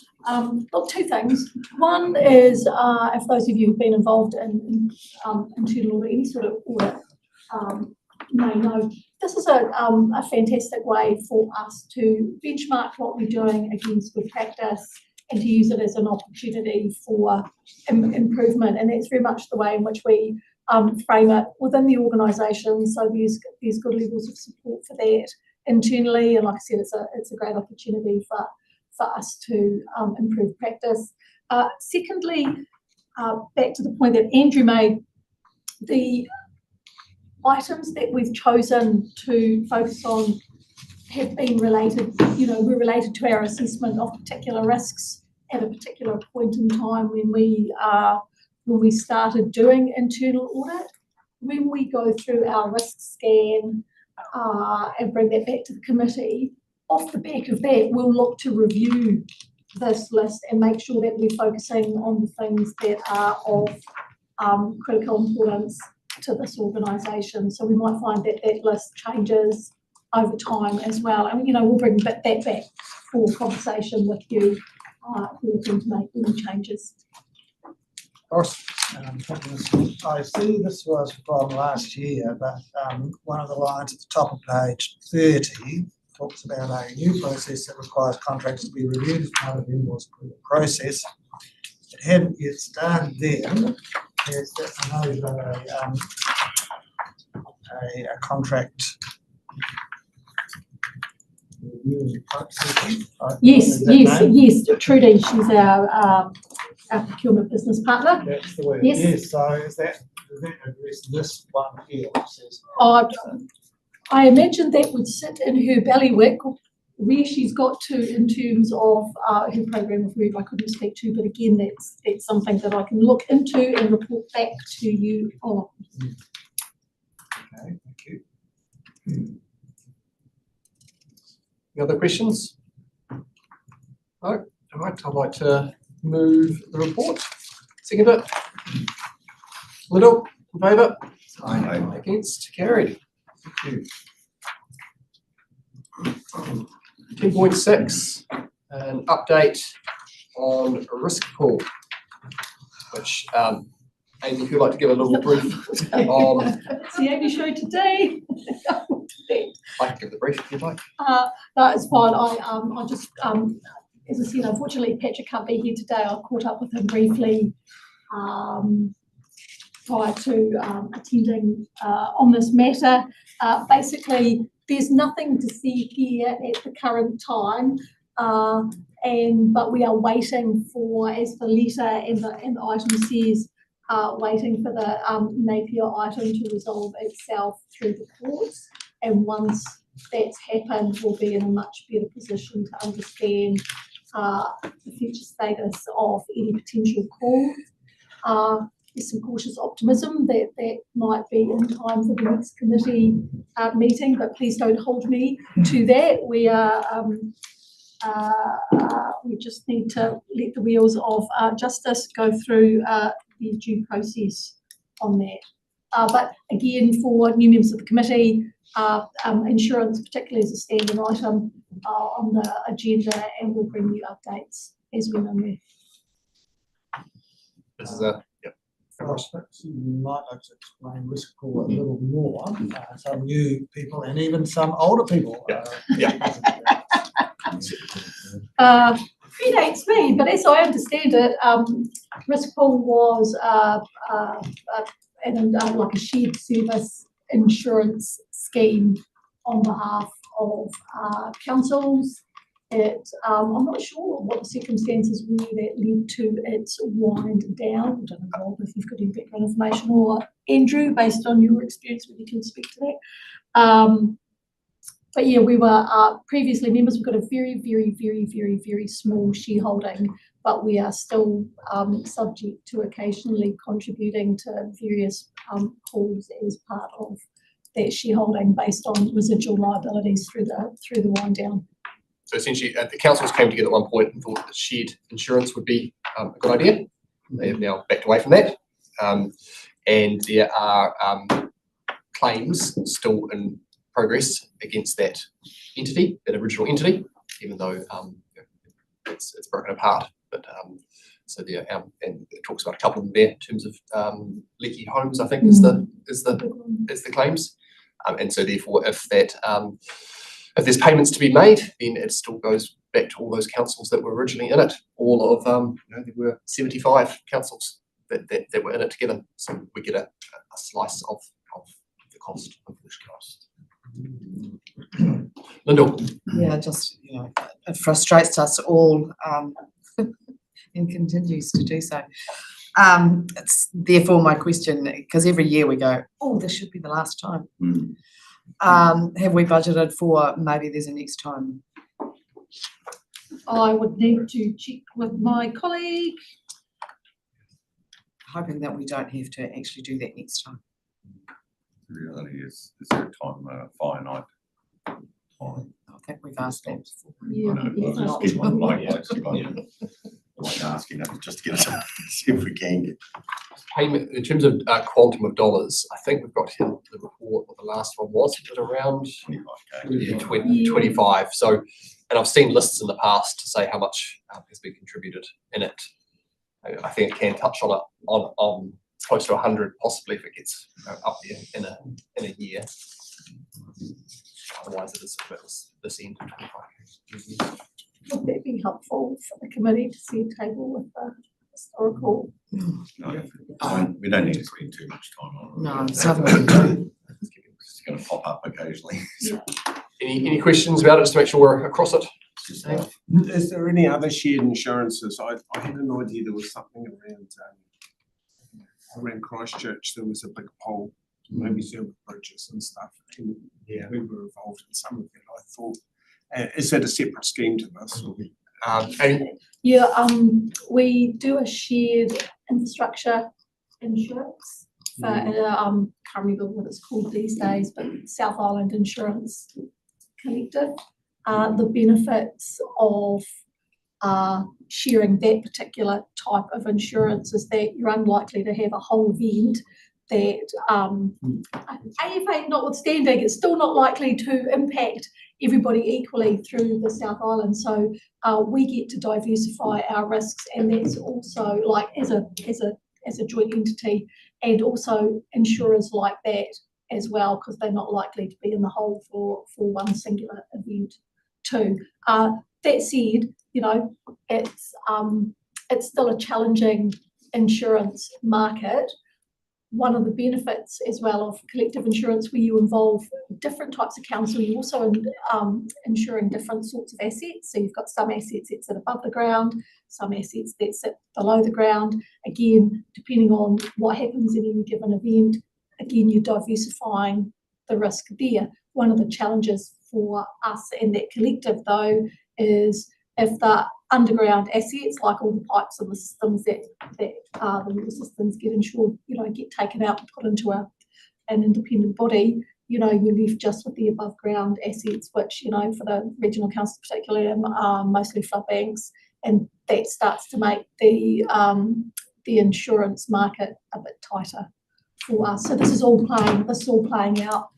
Speaker 4: Look, two things. One is, if those of you who've been involved in internal audit, any sort of audit, may know, this is a fantastic way for us to benchmark what we're doing against good practice and to use it as an opportunity for improvement. And that's very much the way in which we frame it within the organisation. So there's good levels of support for that internally, and like I said, it's a great opportunity for us to improve practice. Secondly, back to the point that Andrew made, the items that we've chosen to focus on have been related, we're related to our assessment of particular risks at a particular point in time when we started doing internal audit. When we go through our risk scan and bring that back to the committee, off the back of that, we'll look to review this list and make sure that we're focusing on the things that are of critical importance to this organisation. So we might find that that list changes over time as well. And, we'll bring that back for conversation with you if we're looking to make any changes.
Speaker 13: I see this was from last year, but one of the lines at the top of page 30 talks about a new process that requires contracts to be reviewed as part of the invoice approval process. It hadn't yet started then. I know you've got a contract review process.
Speaker 4: Yes, Trudy, she's our procurement business partner.
Speaker 13: That's the word.
Speaker 4: Yes.
Speaker 13: So does that address this one here? Which says,
Speaker 4: I imagine that would sit in her bailiwick where she's got to in terms of her program of work. I couldn't speak to, but again, that's something that I can look into and report back to you on.
Speaker 13: Okay, thank you.
Speaker 1: Any other questions? No? All right, I'd like to move the report. Second it. Little, in favour?
Speaker 3: Aye.
Speaker 1: Against? Carried. Thank you. 10.6, an update on a risk pool, which Amy, if you'd like to give a little brief on.
Speaker 4: It's the Amy show today.
Speaker 1: I can give the brief if you'd like.
Speaker 4: No, it's fine. I just, as I said, unfortunately, Patrick can't be here today. I caught up with him briefly prior to attending on this matter. Basically, there's nothing to see here at the current time, but we are waiting for, as the letter and the item says, waiting for the Napier item to resolve itself through the courts. And once that's happened, we'll be in a much better position to understand the future status of any potential call. There's some cautious optimism that might be in time for the next committee meeting, but please don't hold me to that. We just need to let the wheels of justice go through the due process on that. But again, for new members of the committee, insurance particularly is a standing item on the agenda, and we'll bring you updates as we know more.
Speaker 1: This is a
Speaker 13: prospects, you might like to explain risk pool a little more. Some new people and even some older people.
Speaker 4: Predates me, but as I understand it, risk pool was like a shared service insurance scheme on behalf of councils. I'm not sure what the circumstances were that led to its wind down. I don't know, Rob, if you've got any background information, or Andrew, based on your experience, whether you can speak to that. But yeah, we were previously members. We've got a very small shareholding, but we are still subject to occasionally contributing to various pools as part of that shareholding based on residual liabilities through the wind down.
Speaker 1: So essentially, the councils came together at one point and thought that shared insurance would be a good idea. They have now backed away from that. And there are claims still in progress against that entity, that original entity, even though it's broken apart. But so there, and it talks about a couple of them there in terms of leaky homes, I think is the claims. And so therefore, if there's payments to be made, then it still goes back to all those councils that were originally in it. All of there were 75 councils that were in it together. So we get a slice of the cost of this cost. Lyndall.
Speaker 5: Yeah, just, it frustrates us all, and continues to do so. It's therefore my question, because every year we go, oh, this should be the last time. Have we budgeted for maybe there's a next time?
Speaker 4: I would need to check with my colleague.
Speaker 5: Hoping that we don't have to actually do that next time.
Speaker 3: The reality is there a time, finite time?
Speaker 5: I think we've asked that before.
Speaker 4: Yeah,
Speaker 3: I know,
Speaker 4: yeah.
Speaker 3: I was just getting like asking us just to get it, see if we can get.
Speaker 1: Payment in terms of quantum of dollars, I think we've got here the report. What the last one was around
Speaker 3: 25K.
Speaker 1: 25. So, and I've seen lists in the past to say how much has been contributed in it. I think it can touch on it on close to 100, possibly if it gets up there in a year. Otherwise, it is about this end of 25.
Speaker 4: Would that be helpful for the committee to see a table with the historical?
Speaker 3: No, we don't need to spend too much time on it.
Speaker 5: No, certainly.
Speaker 3: It's going to pop up occasionally.
Speaker 4: Yeah.
Speaker 1: Any questions about it, just to make sure we're across it?
Speaker 7: Is there any other shared insurances? I had an idea there was something around Christchurch. There was a big poll, maybe Silver Bridges and stuff. And we were involved in some of it. I thought, is that a separate scheme to this?
Speaker 4: We do a shared infrastructure insurance for, can't remember what it's called these days, but South Island Insurance Collective. The benefits of sharing that particular type of insurance is that you're unlikely to have a whole event that, AFA notwithstanding, it's still not likely to impact everybody equally through the South Island. So we get to diversify our risks, and that's also like as a joint entity, and also insurers like that as well, because they're not likely to be in the hole for one singular event too. That said, it's still a challenging insurance market. One of the benefits as well of collective insurance, where you involve different types of council, you also insuring different sorts of assets. So you've got some assets that sit above the ground, some assets that sit below the ground. Again, depending on what happens in any given event, again, you're diversifying the risk there. One of the challenges for us in that collective, though, is if the underground assets, like all the pipes and the systems that the water systems get insured, get taken out and put into an independent body, you're left just with the above ground assets, which, for the regional council particularly, are mostly flood banks, and that starts to make the insurance market a bit tighter for us. So this is all playing out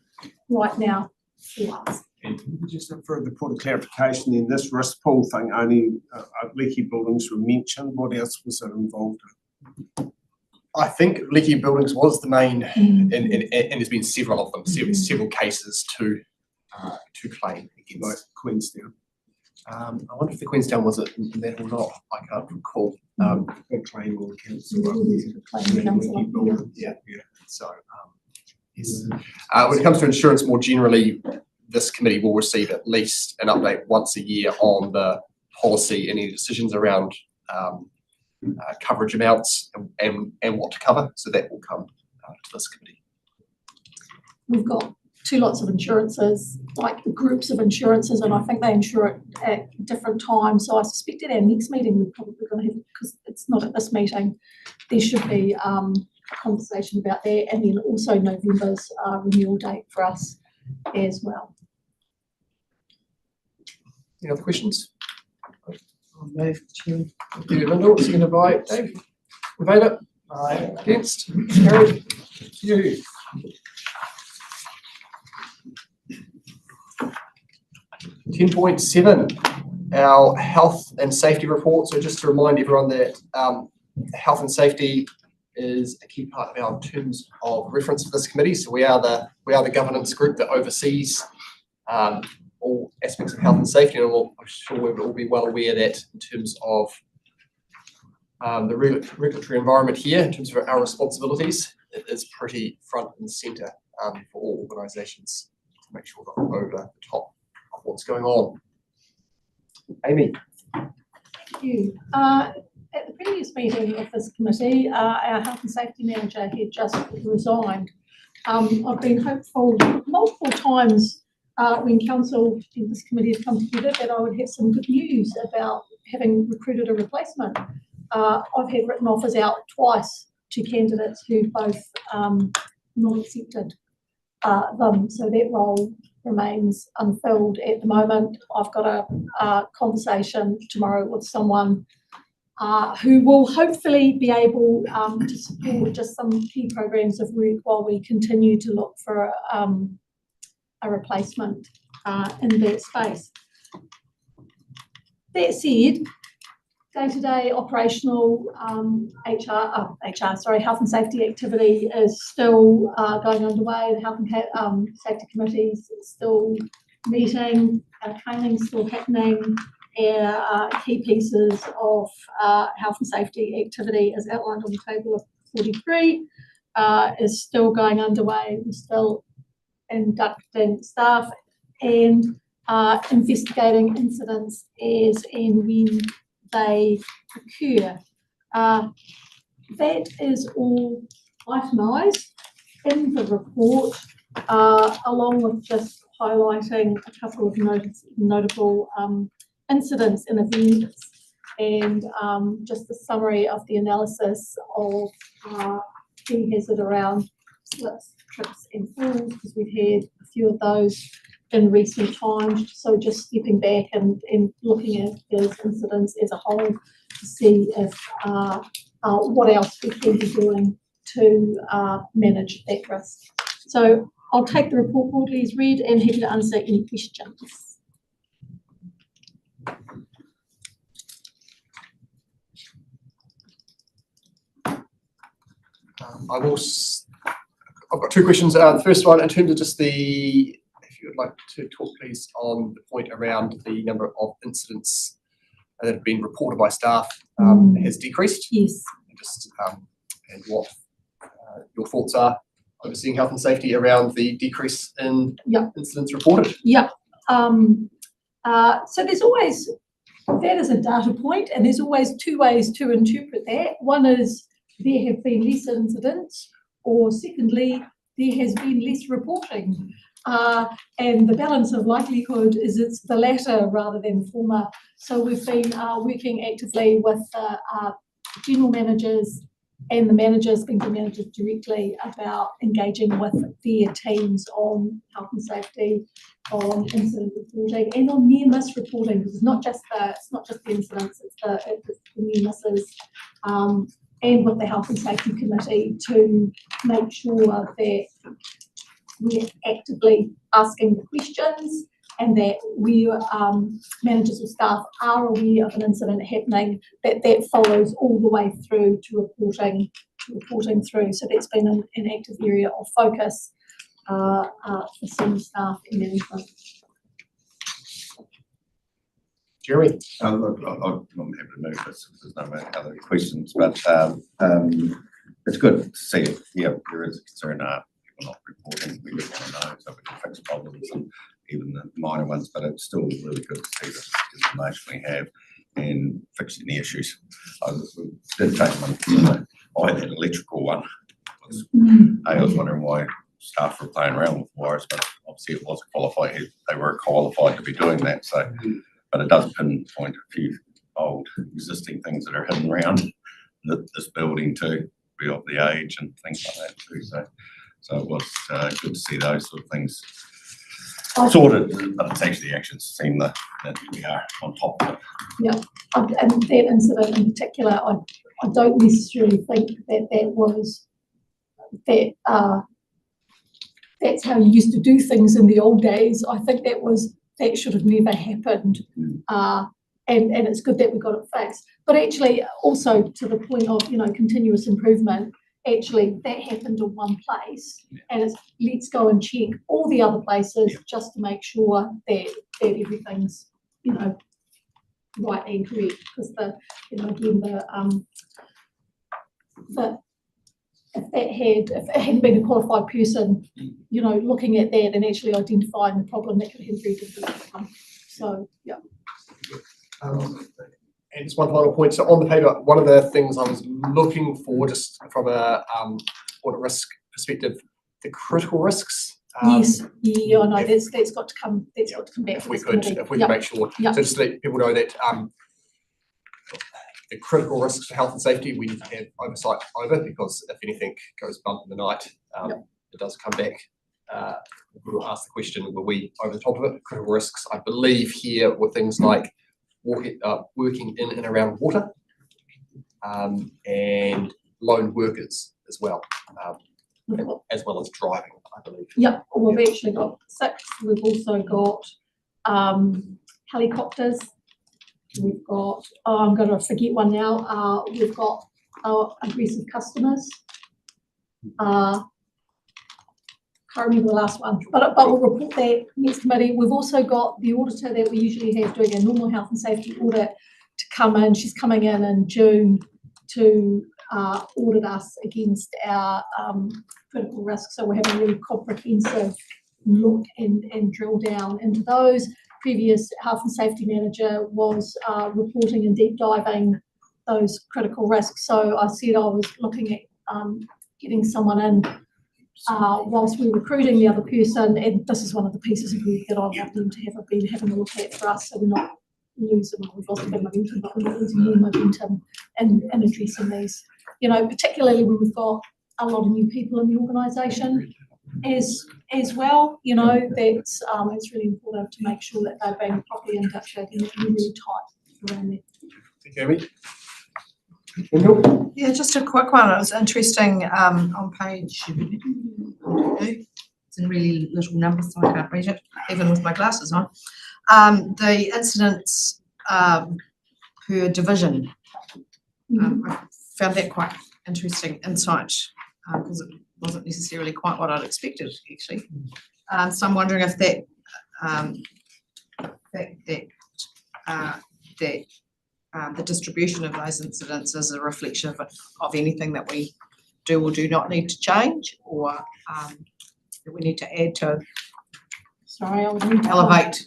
Speaker 4: right now for us.
Speaker 7: And just a further point of clarification, in this risk pool thing, only leaky buildings were mentioned. What else was it involved in?
Speaker 1: I think leaky buildings was the main, and there's been several of them, several cases to claim
Speaker 7: Like
Speaker 1: against.
Speaker 7: Queenstown,
Speaker 1: I wonder if the Queenstown was it in that or not. I can't recall.
Speaker 7: a claim on council.
Speaker 4: Claim council,
Speaker 1: Yeah. So, yes. When it comes to insurance more generally, this committee will receive at least an update once a year on the policy, any decisions around coverage amounts and what to cover. So that will come to this committee.
Speaker 4: We've got two lots of insurances, like groups of insurances, and I think they insure it at different times. So I suspect at our next meeting, we're probably going to have, because it's not at this meeting, there should be a conversation about that, and then also November's renewal date for us as well.
Speaker 1: Any other questions?
Speaker 5: I'll move to.
Speaker 1: Thank you, Lyndall. Seconded by Dave. In favour?
Speaker 13: Aye.
Speaker 1: Against? Carried. Thank you. 10.7, our health and safety report. So just to remind everyone that health and safety is a key part of our terms of reference for this committee. So we are the governance group that oversees all aspects of health and safety, and I'm sure we will all be well aware that in terms of the regulatory environment here, in terms of our responsibilities, it is pretty front and centre for all organisations to make sure that we're over the top of what's going on. Amy.
Speaker 4: Thank you. At the previous meeting of this committee, our health and safety manager had just resigned. I've been hopeful multiple times when council in this committee has come together that I would have some good news about having recruited a replacement. I've had written offers out twice to candidates who both not accepted them, so that role remains unfilled at the moment. I've got a conversation tomorrow with someone who will hopefully be able to support just some key programs of work while we continue to look for a replacement in that space. That said, day-to-day operational health and safety activity is still going underway. The health and safety committees is still meeting, training's still happening. Key pieces of health and safety activity as outlined on the table of 43 is still going underway. We're still inducting staff and investigating incidents as and when they occur. That is all itemised in the report, along with just highlighting a couple of notable incidents and events, and just a summary of the analysis of key hazard around slips, trips and falls, because we've had a few of those in recent times. So just stepping back and looking at those incidents as a whole to see if what else we can be doing to manage that risk. So I'll take the report broadly as read and happy to answer any questions.
Speaker 1: I've got two questions. The first one, in terms of just if you would like to talk please on the point around the number of incidents that have been reported by staff has decreased.
Speaker 4: Yes.
Speaker 1: And what your thoughts are overseeing health and safety around the decrease in incidents reported.
Speaker 4: So there's always, that is a data point, and there's always two ways to interpret that. One is there have been less incidents, or secondly, there has been less reporting. And the balance of likelihood is it's the latter rather than the former. So we've been working actively with general managers and the managers, being the managers directly, about engaging with their teams on health and safety, on incident reporting, and on near miss reporting, because it's not just the incidents, it's the near misses, and with the health and safety committee to make sure that we're actively asking the questions and that we managers or staff are aware of an incident happening, that follows all the way through to reporting reporting through. So that's been an active area of focus for senior staff and management.
Speaker 1: Jeremy?
Speaker 3: Look, I'm happy to move this if there's no other questions, but it's good to see it. Yeah, there is a concern, people not reporting. We just want to know so we can fix problems and even the minor ones, but it's still really good to see the information we have and fix any issues. I did take one, I had an electrical one. I was wondering why staff were playing around with wires, but obviously it was qualified, they were qualified to be doing that, so. But it does pinpoint a few old existing things that are hidden around this building too, be of the age and things like that too, so it was good to see those sort of things sorted, but it's actually the actions seem that we are on top of it.
Speaker 4: Yeah, and that incident in particular, I don't necessarily think that was that's how you used to do things in the old days. I think that should have never happened. And it's good that we got it fixed. But actually, also to the point of, continuous improvement, actually that happened in one place, and it's let's go and check all the other places just to make sure that everything's, right and correct. Because if it hadn't been a qualified person, looking at that and actually identifying the problem, that could have a very different outcome. So, yeah.
Speaker 1: And just one final point. So on the paper, one of the things I was looking for, just from a audit risk perspective, the critical risks.
Speaker 4: Yes, I know that's got to come. That's got to come back.
Speaker 1: If we could make sure. So just to let people know that the critical risks to health and safety, we need to have oversight over, because if anything goes bump in the night, it does come back. We'll ask the question, were we over the top of it? Critical risks, I believe here, were things like working in and around water, and lone workers as well, as well as driving, I believe.
Speaker 4: Yep, we've actually got 6. We've also got helicopters. We've got, I'm going to forget one now. We've got our aggressive customers. Can't remember the last one, but we'll report that next committee. We've also got the auditor that we usually have doing a normal health and safety audit to come in. She's coming in June to audit us against our critical risks. So we're having a really comprehensive look and drill down into those. Previous health and safety manager was reporting and deep diving those critical risks. So I said I was looking at getting someone in whilst we're recruiting the other person, and this is one of the pieces of work that I want them to have been having a look at for us, so we're not losing, we've lost a bit of momentum, but we're not losing any momentum in addressing these. Particularly when we've got a lot of new people in the organisation as well, that's it's really important to make sure that they're being properly inducted and really tight around there.
Speaker 1: Jeremy?
Speaker 5: Yeah, just a quick one. It was interesting on page, it's in really little numbers, so I can't read it, even with my glasses on. The incidents per division. I found that quite interesting insight, because it wasn't necessarily quite what I'd expected, actually. So I'm wondering if that the distribution of those incidents is a reflection of anything that we do or do not need to change, or that we need to add to elevate.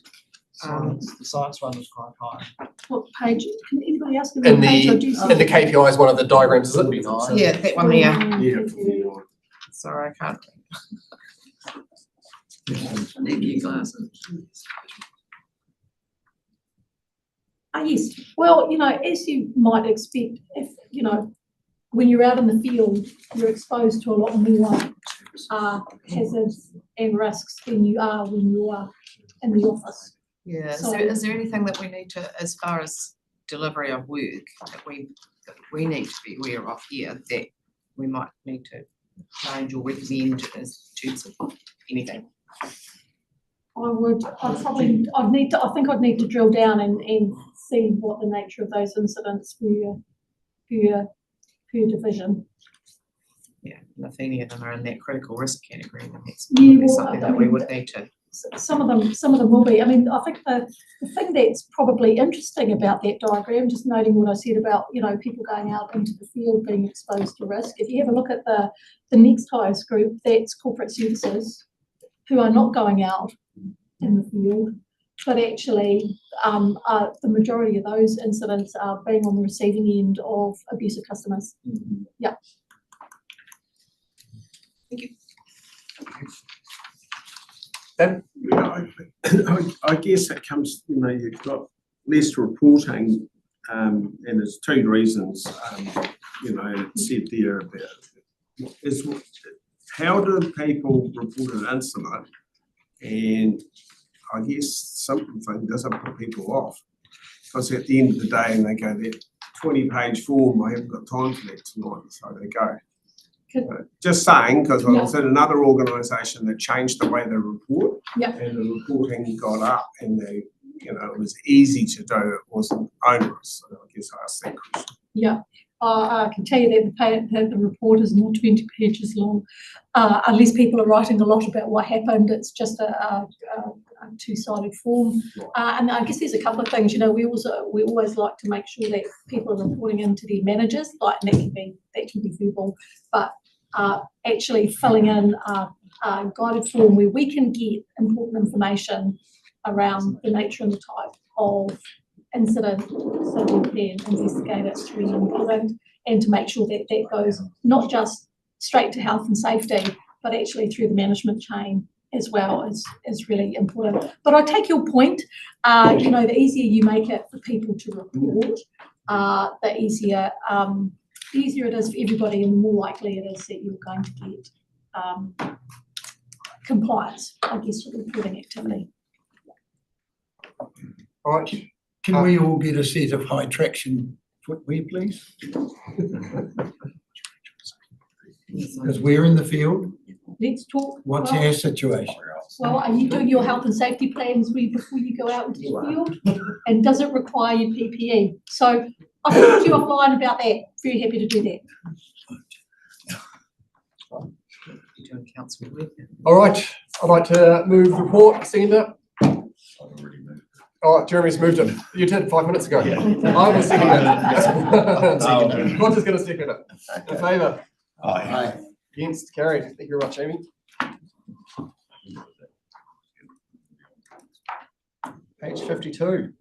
Speaker 13: The science one was quite high.
Speaker 4: What page? Can anybody else give me
Speaker 1: In
Speaker 4: the page? I do
Speaker 1: the KPI is one of the diagrams, is it?
Speaker 5: Yeah, that one there.
Speaker 13: Yeah.
Speaker 5: Sorry, I can't. I need new glasses.
Speaker 4: Yes. Well, as you might expect, if, when you're out in the field, you're exposed to a lot more hazards and risks than you are when you are in the office.
Speaker 5: Yeah.
Speaker 4: So-
Speaker 5: Is there anything that we need to, as far as delivery of work, that we need to be aware of here that we might need to change or recommend as terms of anything?
Speaker 4: I'd need to drill down and see what the nature of those incidents were per division.
Speaker 5: yeah, Nathaniel and are in that critical risk category, then that's
Speaker 4: Yeah,
Speaker 5: probably
Speaker 4: well,
Speaker 5: something
Speaker 4: I
Speaker 5: that we
Speaker 4: mean,
Speaker 5: would need to.
Speaker 4: some of them will be. I mean, I think the thing that's probably interesting about that diagram, just noting what I said about, people going out into the field being exposed to risk. If you have a look at the next highest group, that's corporate services, who are not going out in the field, but actually the majority of those incidents are being on the receiving end of abusive customers. Yeah.
Speaker 5: Thank you.
Speaker 1: Ben?
Speaker 7: I guess it comes, you've got less reporting, and there's two reasons, it's said there about, is how do people report an incident? And I guess simple thing doesn't put people off, because at the end of the day, and they go, that 20-page form, I haven't got time for that tonight, so they go. Just saying, because I was in another organisation that changed the way they report, and the reporting got up, and it was easy to do. It wasn't onerous. So I guess I asked that question.
Speaker 4: Yeah, I can tell you that the report is not 20 pages long, unless people are writing a lot about what happened. It's just a two-sided form, and I guess there's a couple of things. We always like to make sure that people are reporting into their managers, and that can be verbal, but actually filling in a guided form where we can get important information around the nature and the type of incident, so we can investigate it. It's really important, and to make sure that that goes not just straight to health and safety, but actually through the management chain as well is really important. But I take your point. The easier you make it for people to report, the easier it is for everybody, and the more likely it is that you're going to get compliance, I guess, with reporting activity.
Speaker 1: All right.
Speaker 6: Can we all get a set of high traction footwear, please? Because we're in the field.
Speaker 4: Let's talk.
Speaker 6: What's
Speaker 4: well,
Speaker 6: our situation?
Speaker 4: Well, are you doing your health and safety plans before you go out into the field? And does it require your PPE? So I can talk to you offline about that. Very happy to do that.
Speaker 5: You're doing council work.
Speaker 1: All right, I'd like to move the report. Seconder? Oh, Jeremy's moved it. You did 5 minutes ago. I will second it. Roger's going to second it. In favour?
Speaker 8: Aye.
Speaker 1: Against? Carried. Thank you very much, Amy. Page 52.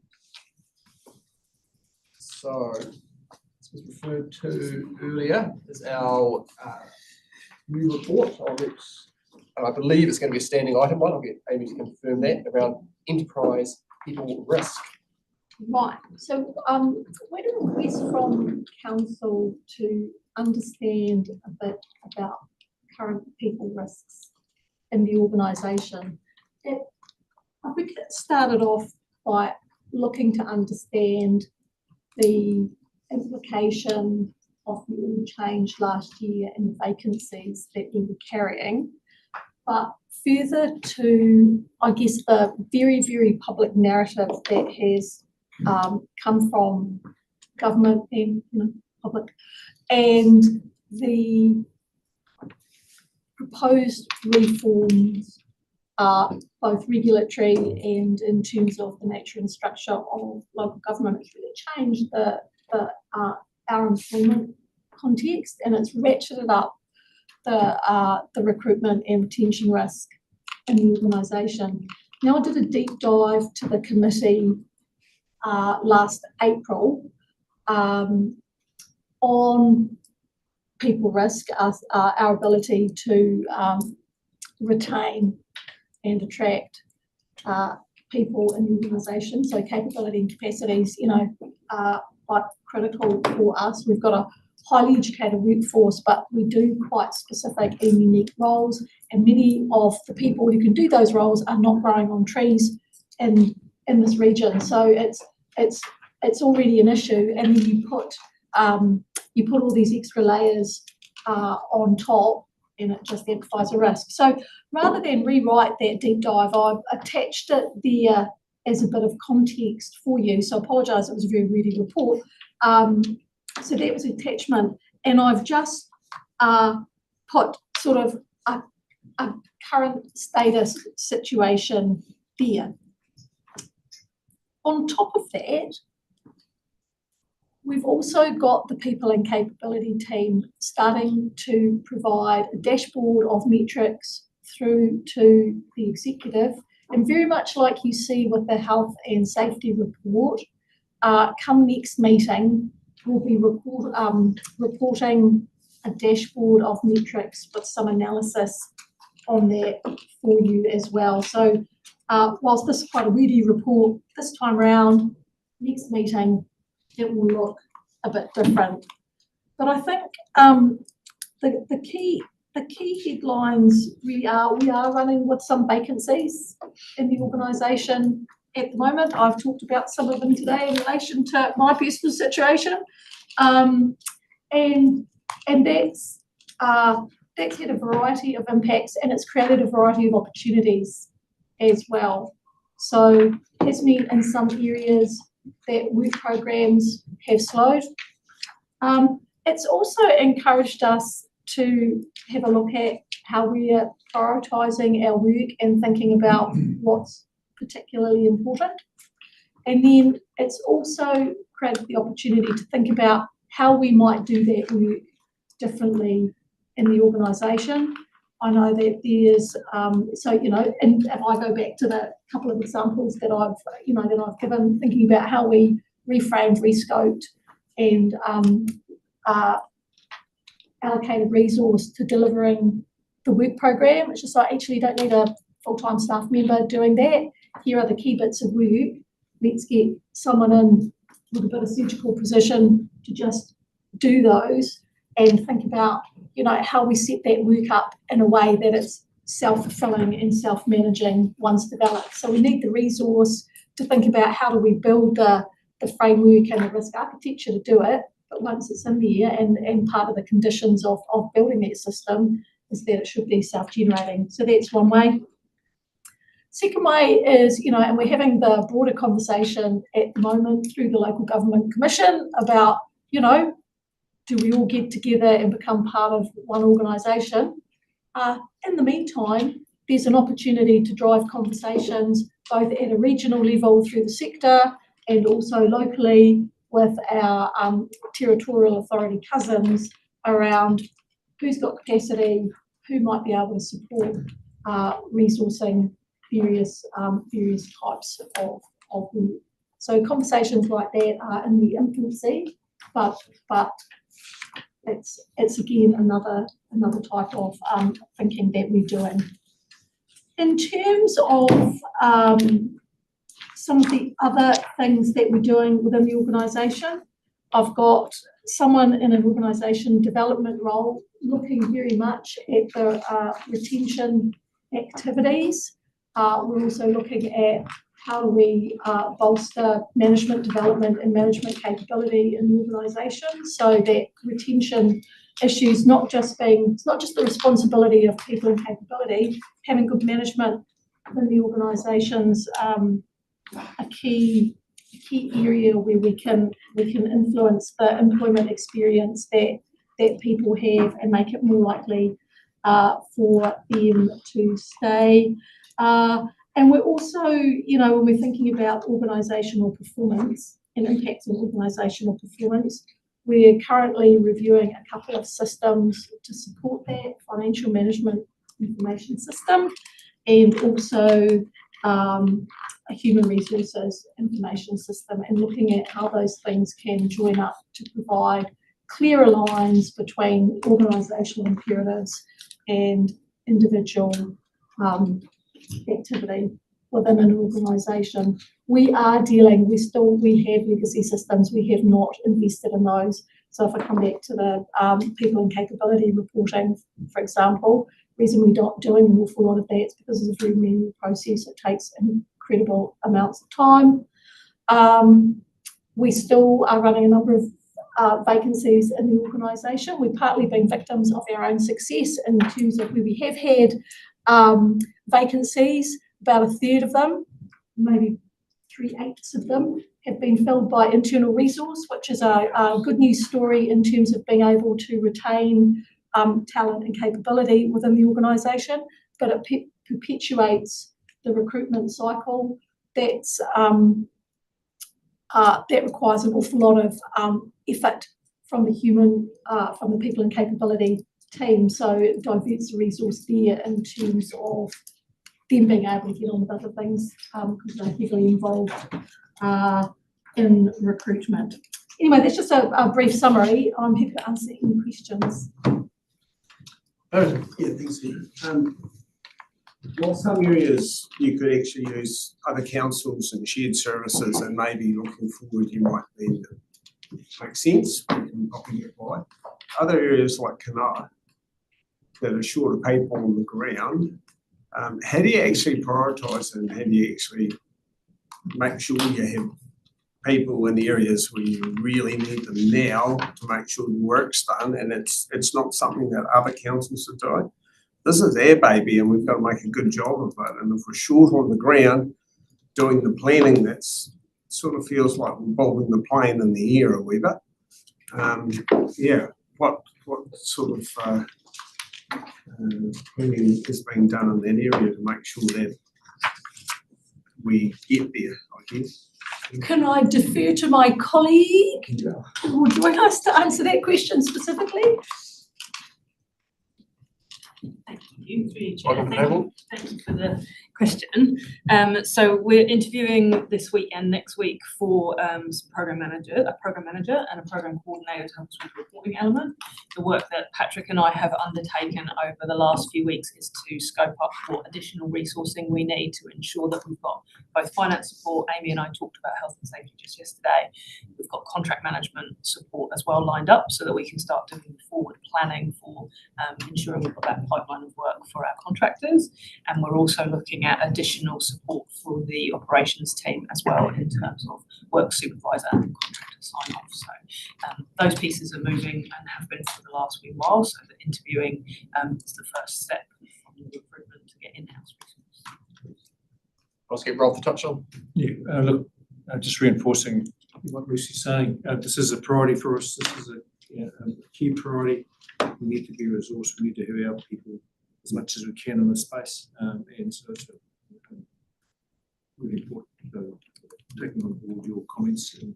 Speaker 1: So, this was referred to earlier, is our new report. I believe it's going to be a standing item one. I'll get Amy to confirm that, around enterprise people risk.
Speaker 4: Right. So we had a request from council to understand a bit about current people risks in the organisation. I think it started off by looking to understand the implication of the org change last year and vacancies that we were carrying, but further to, I guess, the very, very public narrative that has come from government and public, and the proposed reforms, both regulatory and in terms of the nature and structure of local government. It's really changed our employment context, and it's ratcheted up the recruitment and retention risk in the organisation. Now, I did a deep dive to the committee last April on people risk, our ability to retain and attract people in the organisation. So capability and capacities, are quite critical for us. We've got a highly educated workforce, but we do quite specific and unique roles, and many of the people who can do those roles are not growing on trees in this region. So it's already an issue, and then you put all these extra layers on top, and it just amplifies a risk. So rather than rewrite that deep dive, I've attached it there as a bit of context for you. So I apologise, it was a very wordy report. So that was attachment, and I've just put sort of a current status situation there. On top of that, we've also got the people and capability team starting to provide a dashboard of metrics through to the executive. And very much like you see with the health and safety report, come next meeting, we'll be reporting a dashboard of metrics with some analysis on that for you as well. So whilst this is quite a wordy report, this time round, next meeting, it will look a bit different. But I think the key headlines we are running with some vacancies in the organisation at the moment. I've talked about some of them today in relation to my personal situation, and that's had a variety of impacts, and it's created a variety of opportunities as well. So has meant in some areas that work programs have slowed. It's also encouraged us to have a look at how we are prioritising our work and thinking about what's particularly important. And then it's also created the opportunity to think about how we might do that work differently in the organisation. I know that there's, and if I go back to the couple of examples that I've given, thinking about how we reframed, rescoped, and allocated resource to delivering the work program. It's just like, actually, you don't need a full-time staff member doing that. Here are the key bits of work. Let's get someone in with a bit of surgical precision to just do those, and think about, how we set that work up in a way that it's self-fulfilling and self-managing once developed. So we need the resource to think about how do we build the framework and the risk architecture to do it. But once it's in there, and part of the conditions of building that system is that it should be self-generating. So that's one way. Second way is, and we're having the broader conversation at the moment through the Local Government Commission about, do we all get together and become part of one organisation? In the meantime, there's an opportunity to drive conversations both at a regional level through the sector and also locally with our territorial authority cousins around who's got capacity, who might be able to support resourcing various types of work. So conversations like that are in the infancy, but it's again another type of thinking that we're doing. In terms of some of the other things that we're doing within the organisation, I've got someone in an organisation development role looking very much at the retention activities. We're also looking at how do we bolster management development and management capability in the organisation, so that retention issues it's not just the responsibility of people and capability. Having good management within the organisation's a key area where we can influence the employment experience that people have and make it more likely for them to stay. And we're also, when we're thinking about organisational performance and impacts on organisational performance, we're currently reviewing a couple of systems to support that, financial management information system, and also a human resources information system, and looking at how those things can join up to provide clearer lines between organisational imperatives and individual activity within an organisation. We have legacy systems, we have not invested in those. So if I come back to the people and capability reporting, for example, the reason we're not doing an awful lot of that is because it's a very manual process. It takes incredible amounts of time. We still are running a number of vacancies in the organisation. We've partly been victims of our own success in terms of where we have had vacancies. About a third of them, maybe 3/8 of them, have been filled by internal resource, which is a good news story in terms of being able to retain talent and capability within the organisation, but it perpetuates the recruitment cycle that's that requires an awful lot of effort from the people and capability team. So it diverts the resource there in terms of them being able to get on with other things because they're heavily involved in recruitment. Anyway, that's just a brief summary. I'm happy to answer any questions.
Speaker 7: Yeah, thanks, Steve. While some areas you could actually use other councils and shared services, and maybe looking forward, you might then make sense, we can probably get by. Other areas like Kanoa that are short of people on the ground, how do you actually prioritise and how do you actually make sure you have people in the areas where you really need them now to make sure the work's done, and it's not something that other councils are doing? This is our baby and we've got to make a good job of it. And if we're short on the ground doing the planning, that's sort of feels like we're building the plane in the air a wee bit. Yeah, what sort of planning is being done in that area to make sure that we get there, I guess?
Speaker 4: Can I defer to my colleague who will join us to answer that question specifically?
Speaker 14: Thank you, through you,
Speaker 1: Welcome
Speaker 14: Chair.
Speaker 1: to the table.
Speaker 14: Thank you for the question. So we're interviewing this week and next week for a program manager and a program coordinator to help us with the reporting element. The work that Patrick and I have undertaken over the last few weeks is to scope up what additional resourcing we need to ensure that we've got both finance support. Amy and I talked about health and safety just yesterday. We've got contract management support as well lined up so that we can start doing forward planning for ensuring we've got that pipeline of work for our contractors. And we're also looking at additional support for the operations team as well in terms of work supervisor and contractor sign off. So those pieces are moving and have been for the last wee while. So the interviewing is the first step from the recruitment to get in-house resources.
Speaker 1: I'll just get Rob to touch on.
Speaker 9: Yeah, look, just reinforcing what Lucy's saying. This is a priority for us. This is a key priority. We need to be resourced. We need to have our people as much as we can in this space. And so it's really important taking on board your comments and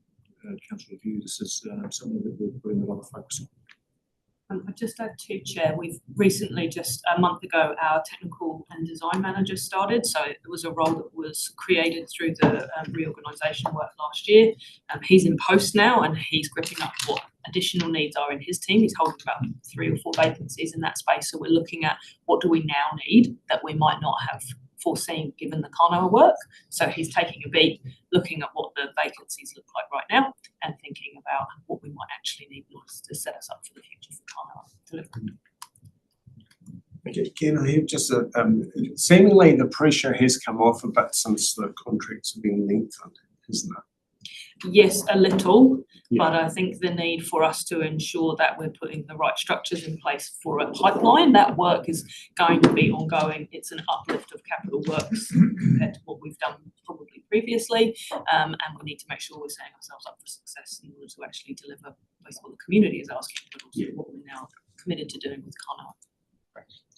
Speaker 9: council review. This is something that we're putting a lot of focus on.
Speaker 14: I just add to Chair, we've recently, just a month ago, our technical and design manager started. So it was a role that was created through the reorganisation work last year. He's in post now and he's gripping up what additional needs are in his team. He's holding about 3 or 4 vacancies in that space. So we're looking at what do we now need that we might not have foreseen given the Kanoa work. So he's taking a beat, looking at what the vacancies look like right now and thinking about what we might actually need in order to set us up for the future for Kanoa delivery.
Speaker 7: Okay, can I have just seemingly the pressure has come off a bit since the contracts have been lengthened, isn't it?
Speaker 14: Yes, a little,
Speaker 7: Yeah.
Speaker 14: but I think the need for us to ensure that we're putting the right structures in place for a pipeline, that work is going to be ongoing. It's an uplift of capital works compared to what we've done probably previously. And we need to make sure we're setting ourselves up for success in order to actually deliver both what the community is asking, but also what we're now committed to doing with Kanoa.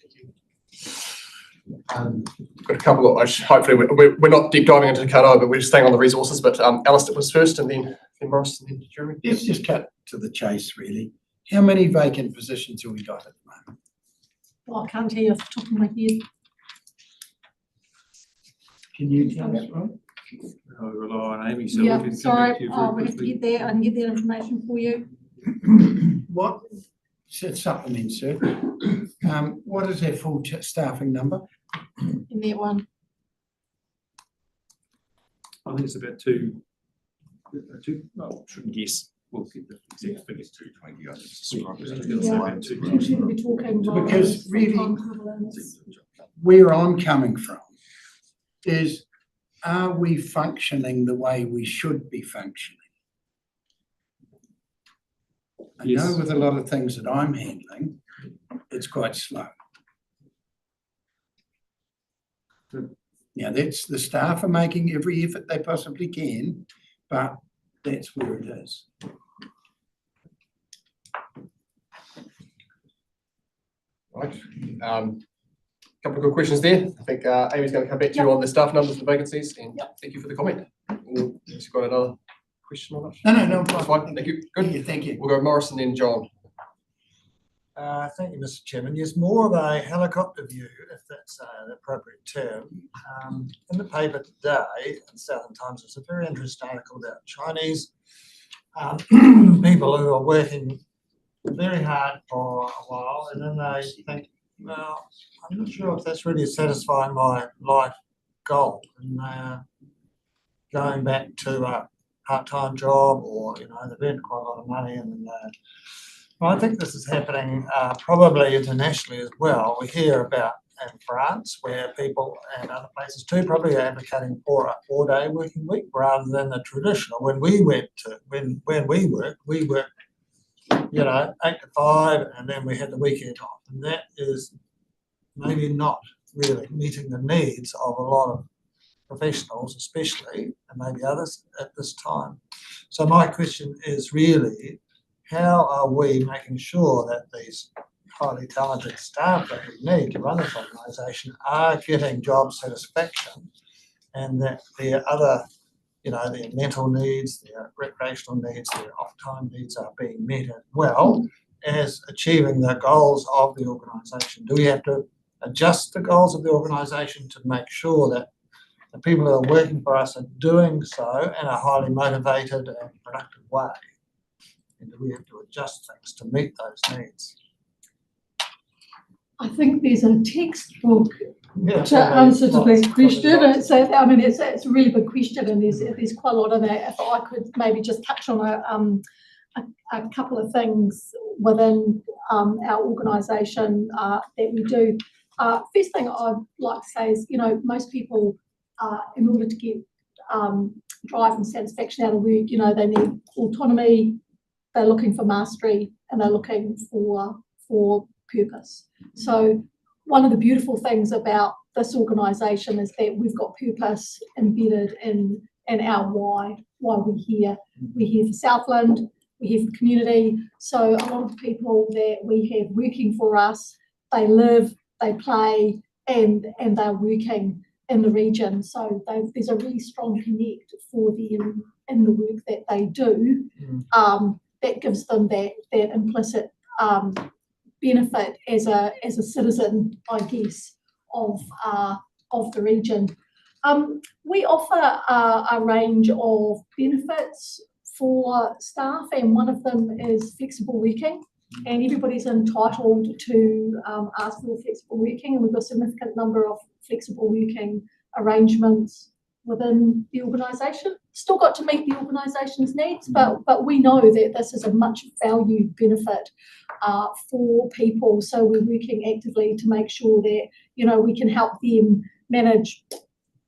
Speaker 14: Thank you.
Speaker 1: Got a couple of, hopefully we're not deep diving into Kanoa, but we're just staying on the resources. But Alistair was first and then Morris and then Jeremy.
Speaker 6: Let's just cut to the chase, really. How many vacant positions have we got at the moment?
Speaker 4: Well, I can't tell you off the top of my head.
Speaker 6: Can you tell us, Rob?
Speaker 9: I rely on Amy, so we
Speaker 4: Yeah,
Speaker 9: can come
Speaker 4: sorry,
Speaker 9: back to you
Speaker 4: I'll
Speaker 9: very
Speaker 4: have to
Speaker 9: quickly.
Speaker 4: get there. I can get that information for you.
Speaker 6: What, supplement, sir, what is our full staffing number?
Speaker 4: In that one.
Speaker 9: I think it's about two, well, shouldn't guess. We'll get the exact figures.
Speaker 3: 220, I think.
Speaker 4: Yeah, we shouldn't be talking about.
Speaker 6: Because really-
Speaker 4: full-time equivalents.
Speaker 6: Where I'm coming from is, are we functioning the way we should be functioning? I know
Speaker 9: Yes.
Speaker 6: with a lot of things that I'm handling, it's quite slow. Now, that's, the staff are making every effort they possibly can, but that's where it is.
Speaker 1: Right. Couple of good questions there. I think Amy's going to come back to you on the staff numbers and vacancies, and thank you for the comment. You've got another question on that?
Speaker 6: No,
Speaker 1: That's fine. Thank you. Good.
Speaker 6: Yeah, thank you.
Speaker 1: We'll go Morris and then John.
Speaker 13: Thank you, Mr. Chairman. Yes, more of a helicopter view, if that's the appropriate term. In the paper today, in Southern Times, there's a very interesting article about Chinese people who are working very hard for a while, and then they think, well, I'm not sure if that's really satisfying my life goal, and they're going back to a part-time job, or they've earned quite a lot of money, and well, I think this is happening probably internationally as well. We hear about in France where people and other places too probably are advocating for a 4-day working week rather than the traditional. When we worked, we worked 8 to 5, and then we had the weekend off, and that is maybe not really meeting the needs of a lot of professionals, especially, and maybe others at this time. So my question is really, how are we making sure that these highly talented staff that we need to run this organisation are getting job satisfaction, and that their other, their mental needs, their recreational needs, their off-time needs are being met as well as achieving the goals of the organisation? Do we have to adjust the goals of the organisation to make sure that the people who are working for us are doing so in a highly motivated and productive way? And do we have to adjust things to meet those needs?
Speaker 4: I think there's a textbook
Speaker 13: Yeah,
Speaker 4: to answer to that question. It's a really big question, and there's quite a lot in it. If I could maybe just touch on a couple of things within our organisation that we do. First thing I'd like to say is, most people, in order to get drive and satisfaction out of work, they need autonomy, they're looking for mastery, and they're looking for purpose. So one of the beautiful things about this organisation is that we've got purpose embedded in our why we're here. We're here for Southland, we're here for the community. So a lot of people that we have working for us, they live, they play, and they're working in the region. So there's a really strong connect for them in the work that they do. That gives them that implicit benefit as a citizen, I guess, of the region. We offer a range of benefits for staff, and one of them is flexible working, and everybody's entitled to ask for flexible working, and we've got a significant number of flexible working arrangements within the organisation. Still got to meet the organisation's needs, but we know that this is a much valued benefit for people. So we're working actively to make sure that we can help them manage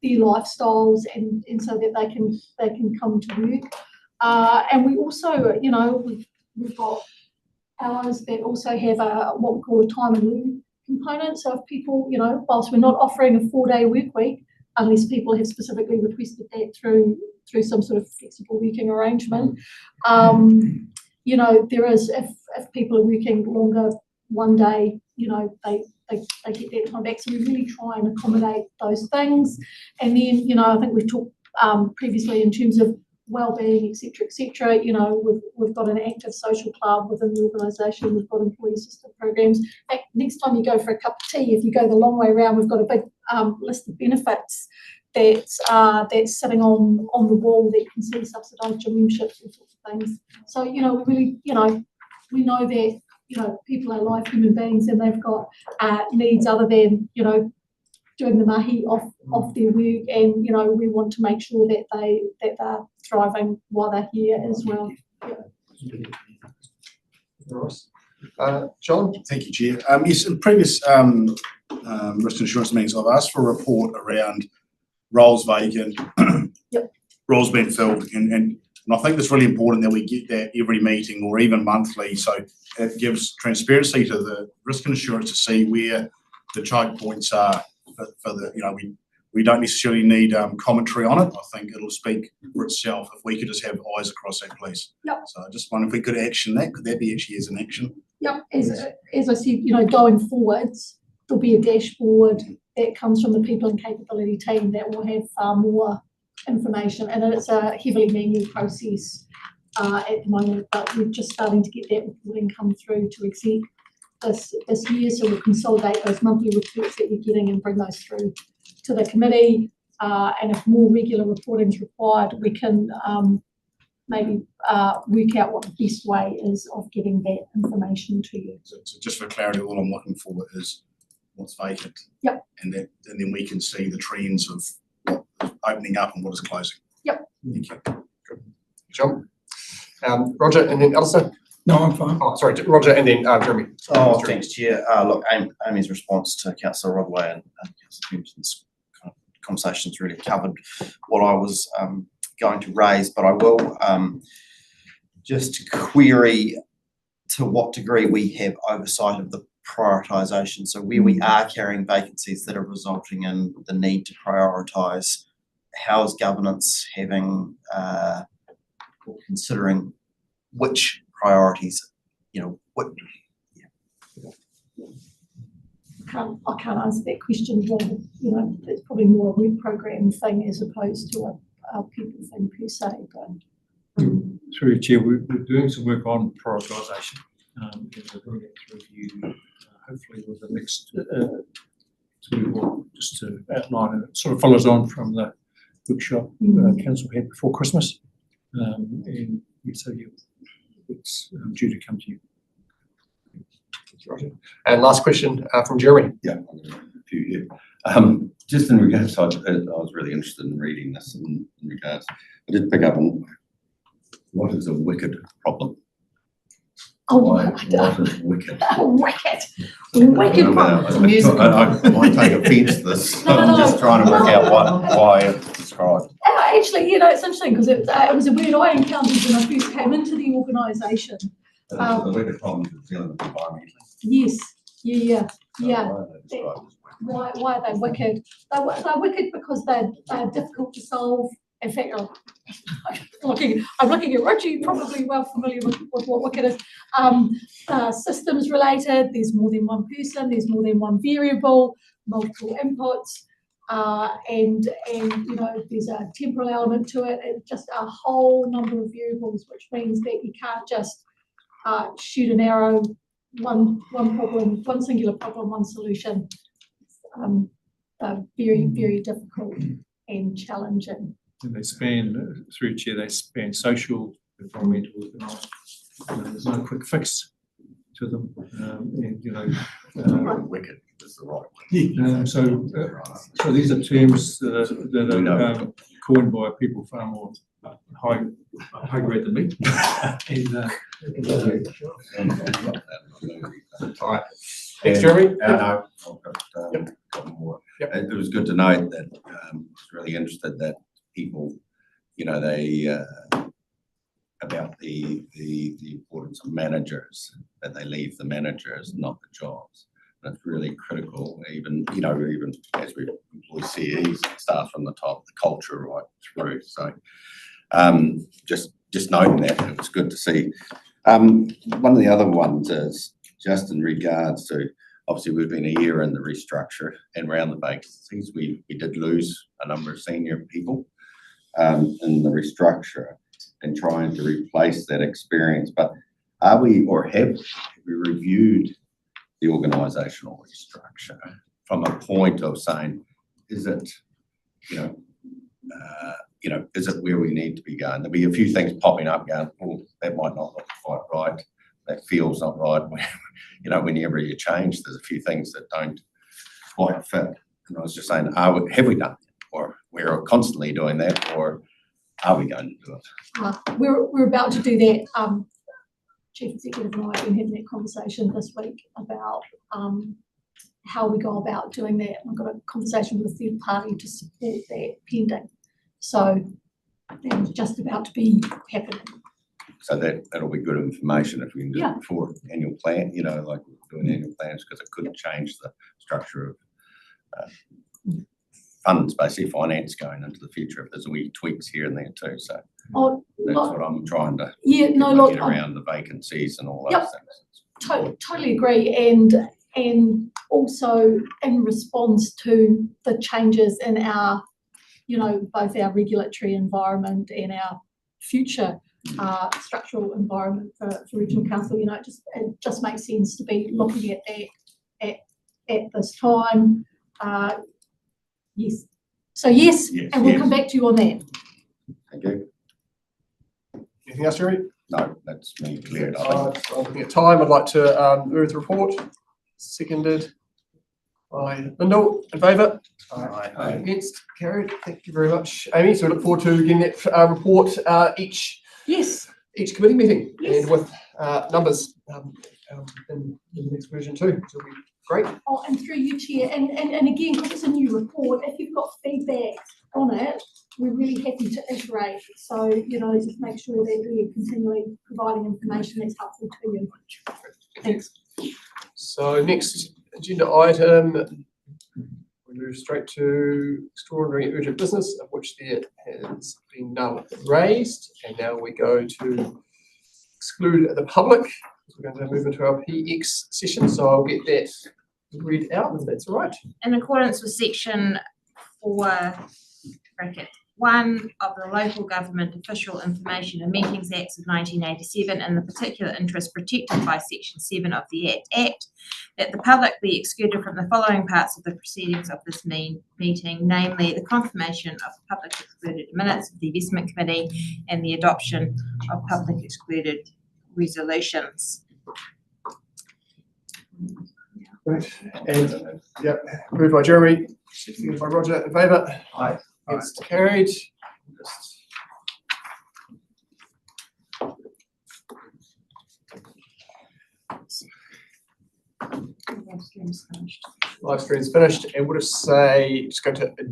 Speaker 4: their lifestyles and so that they can come to work. And we also, we've got hours that also have what we call a time and lieu component. So if people, whilst we're not offering a 4-day work week, unless people have specifically requested that through some sort of flexible working arrangement, there is, if people are working longer one day, they get that time back. So we really try and accommodate those things. And then, I think we've talked previously in terms of wellbeing, et cetera, we've got an active social club within the organisation. We've got employee assistance programs. In fact, next time you go for a cup of tea, if you go the long way around, we've got a big list of benefits that's sitting on the wall that you can see, subsidised gym memberships, all sorts of things. So, we really, we know that, people are live human beings, and they've got needs other than, doing the mahi off their work, and we want to make sure that they're thriving while they're here as well.
Speaker 1: John?
Speaker 11: Thank you, Chair. Yes, in previous risk insurance meetings, I've asked for a report around roles vacant, roles being filled, and I think it's really important that we get that every meeting or even monthly, so it gives transparency to the risk insurance to see where the choke points are for the, we don't necessarily need commentary on it. I think it'll speak for itself if we could just have eyes across that, please.
Speaker 4: Yep.
Speaker 11: So I just wonder if we could action that. Could that be actually as an action?
Speaker 4: Yep, as I said, going forwards, there'll be a dashboard that comes from the people and capability team that will have far more information, and it's a heavily manual process at the moment, but we're just starting to get that reporting come through to exec this year, so we'll consolidate those monthly reports that you're getting and bring those through to the committee, and if more regular reporting is required, we can maybe work out what the best way is of getting that information to you.
Speaker 11: So just for clarity, all I'm looking for is what's vacant.
Speaker 4: Yep.
Speaker 11: And then we can see the trends of what is opening up and what is closing.
Speaker 4: Yep.
Speaker 11: Thank you.
Speaker 1: John? Roger, and then Alistair?
Speaker 6: No, I'm fine.
Speaker 1: Oh, sorry, Roger, and then Jeremy.
Speaker 8: Oh, thanks, Chair. Look, Amy's response to Councillor Rodway and Councillor Thompson's kind of conversations really covered what I was going to raise, but I will just query to what degree we have oversight of the prioritisation. So where we are carrying vacancies that are resulting in the need to prioritise, how is governance having or considering which priorities, what.
Speaker 4: I can't answer that question. Well, it's probably more a work program thing as opposed to a people thing per se. But
Speaker 9: Through your chair, we're doing some work on prioritisation. And we're doing it to review, hopefully with the next just to outline, and it sort of follows on from the workshop council had before Christmas. And so it's due to come to you.
Speaker 1: Roger. And last question from Jeremy.
Speaker 3: Yeah, I've got a few here. Just in regards, I was really interested in reading this in regards, I did pick up on what is a wicked problem? What is wicked?
Speaker 4: Wicked problem.
Speaker 3: I might take offence to this. I'm just trying to work out why it's described.
Speaker 4: Actually, it's interesting because it was a word I encountered when I first came into the organisation.
Speaker 3: The wicked problem is dealing with environmentally.
Speaker 4: Yes, yeah.
Speaker 3: Why
Speaker 4: Why are they wicked? They're wicked because they're difficult to solve. In fact, I'm looking at Richie, probably well familiar with what wicked is. Systems related, there's more than one person, there's more than one variable, multiple inputs, and there's a temporal element to it, and just a whole number of variables, which means that you can't just shoot an arrow, one problem, one singular problem, one solution. Very, very difficult and challenging.
Speaker 9: And they span, through chair, they span social, environmental, economic. There's no quick fix to them.
Speaker 3: wicked is the right word.
Speaker 9: So these are terms that are coined by people far more high grade than me.
Speaker 1: All right. Thanks, Jeremy.
Speaker 3: No, I've got a couple more. It was good to know that I was really interested that people, they about the importance of managers, that they leave the managers, not the jobs. That's really critical, even as we employ CEs, it starts from the top, the culture right through. So just noting that, it was good to see. One of the other ones is just in regards to, obviously we've been a year in the restructure and around the vacancies, we did lose a number of senior people in the restructure and trying to replace that experience. But have we reviewed the organisational restructure from a point of saying, is it, is it where we need to be going? There'll be a few things popping up going, oh, that might not look quite right. That feels not right. Whenever you change, there's a few things that don't quite fit. And I was just saying, have we done it? Or we're constantly doing that, or are we going to do it?
Speaker 4: We're about to do that. Chief Executive and I have been having that conversation this week about how we go about doing that. I've got a conversation with a third party to support that pending. So that's just about to be happening.
Speaker 3: So that'll be good information if we can do it before annual plan, like we're doing annual plans, because it could change the structure of funds, basically finance going into the future if there's a wee tweaks here and there too. So that's what I'm trying to get around the vacancies and all those things.
Speaker 4: Totally agree, and also in response to the changes in our, both our regulatory environment and our future structural environment for regional council, it just makes sense to be looking at that at this time. Yes. So yes,
Speaker 3: Yes,
Speaker 4: and we'll
Speaker 3: yes.
Speaker 4: come back to you on that.
Speaker 3: Thank you.
Speaker 1: Anything else, Jeremy?
Speaker 3: No, that's me cleared. I think.
Speaker 1: I'm looking at time. I'd like to move the report. Seconded by Lyndall. In favour?
Speaker 3: Aye.
Speaker 1: Against? Carried. Thank you very much, Amy. So we look forward to getting that report each committee meeting
Speaker 4: Yes.
Speaker 1: and with numbers in the next version too. So it'll be great.
Speaker 4: Oh, and through you, Chair, and again, because it's a new report, if you've got feedback on it, we're really happy to iterate. So, just make sure that we're continually providing information that's helpful to you. Thanks.
Speaker 1: So next agenda item, we move straight to extraordinary urgent business, of which there has been none raised. And now we go to exclude the public. We're going to move into our PX session, so I'll get that read out if that's all right.
Speaker 2: In accordance with section 4(1) of the Local Government Official Information and Meetings Acts of 1987 and the particular interest protected by section 7 of the Act, that the public be excluded from the following parts of the proceedings of this meeting, namely the confirmation of public excluded minutes of the Investment Committee and the adoption of public excluded resolutions.
Speaker 1: Right, and moved by Jeremy, seconded by Roger. In favour?
Speaker 3: Aye.
Speaker 1: Against? Carried. Live stream's finished, and we'll just say, just go to adjourn.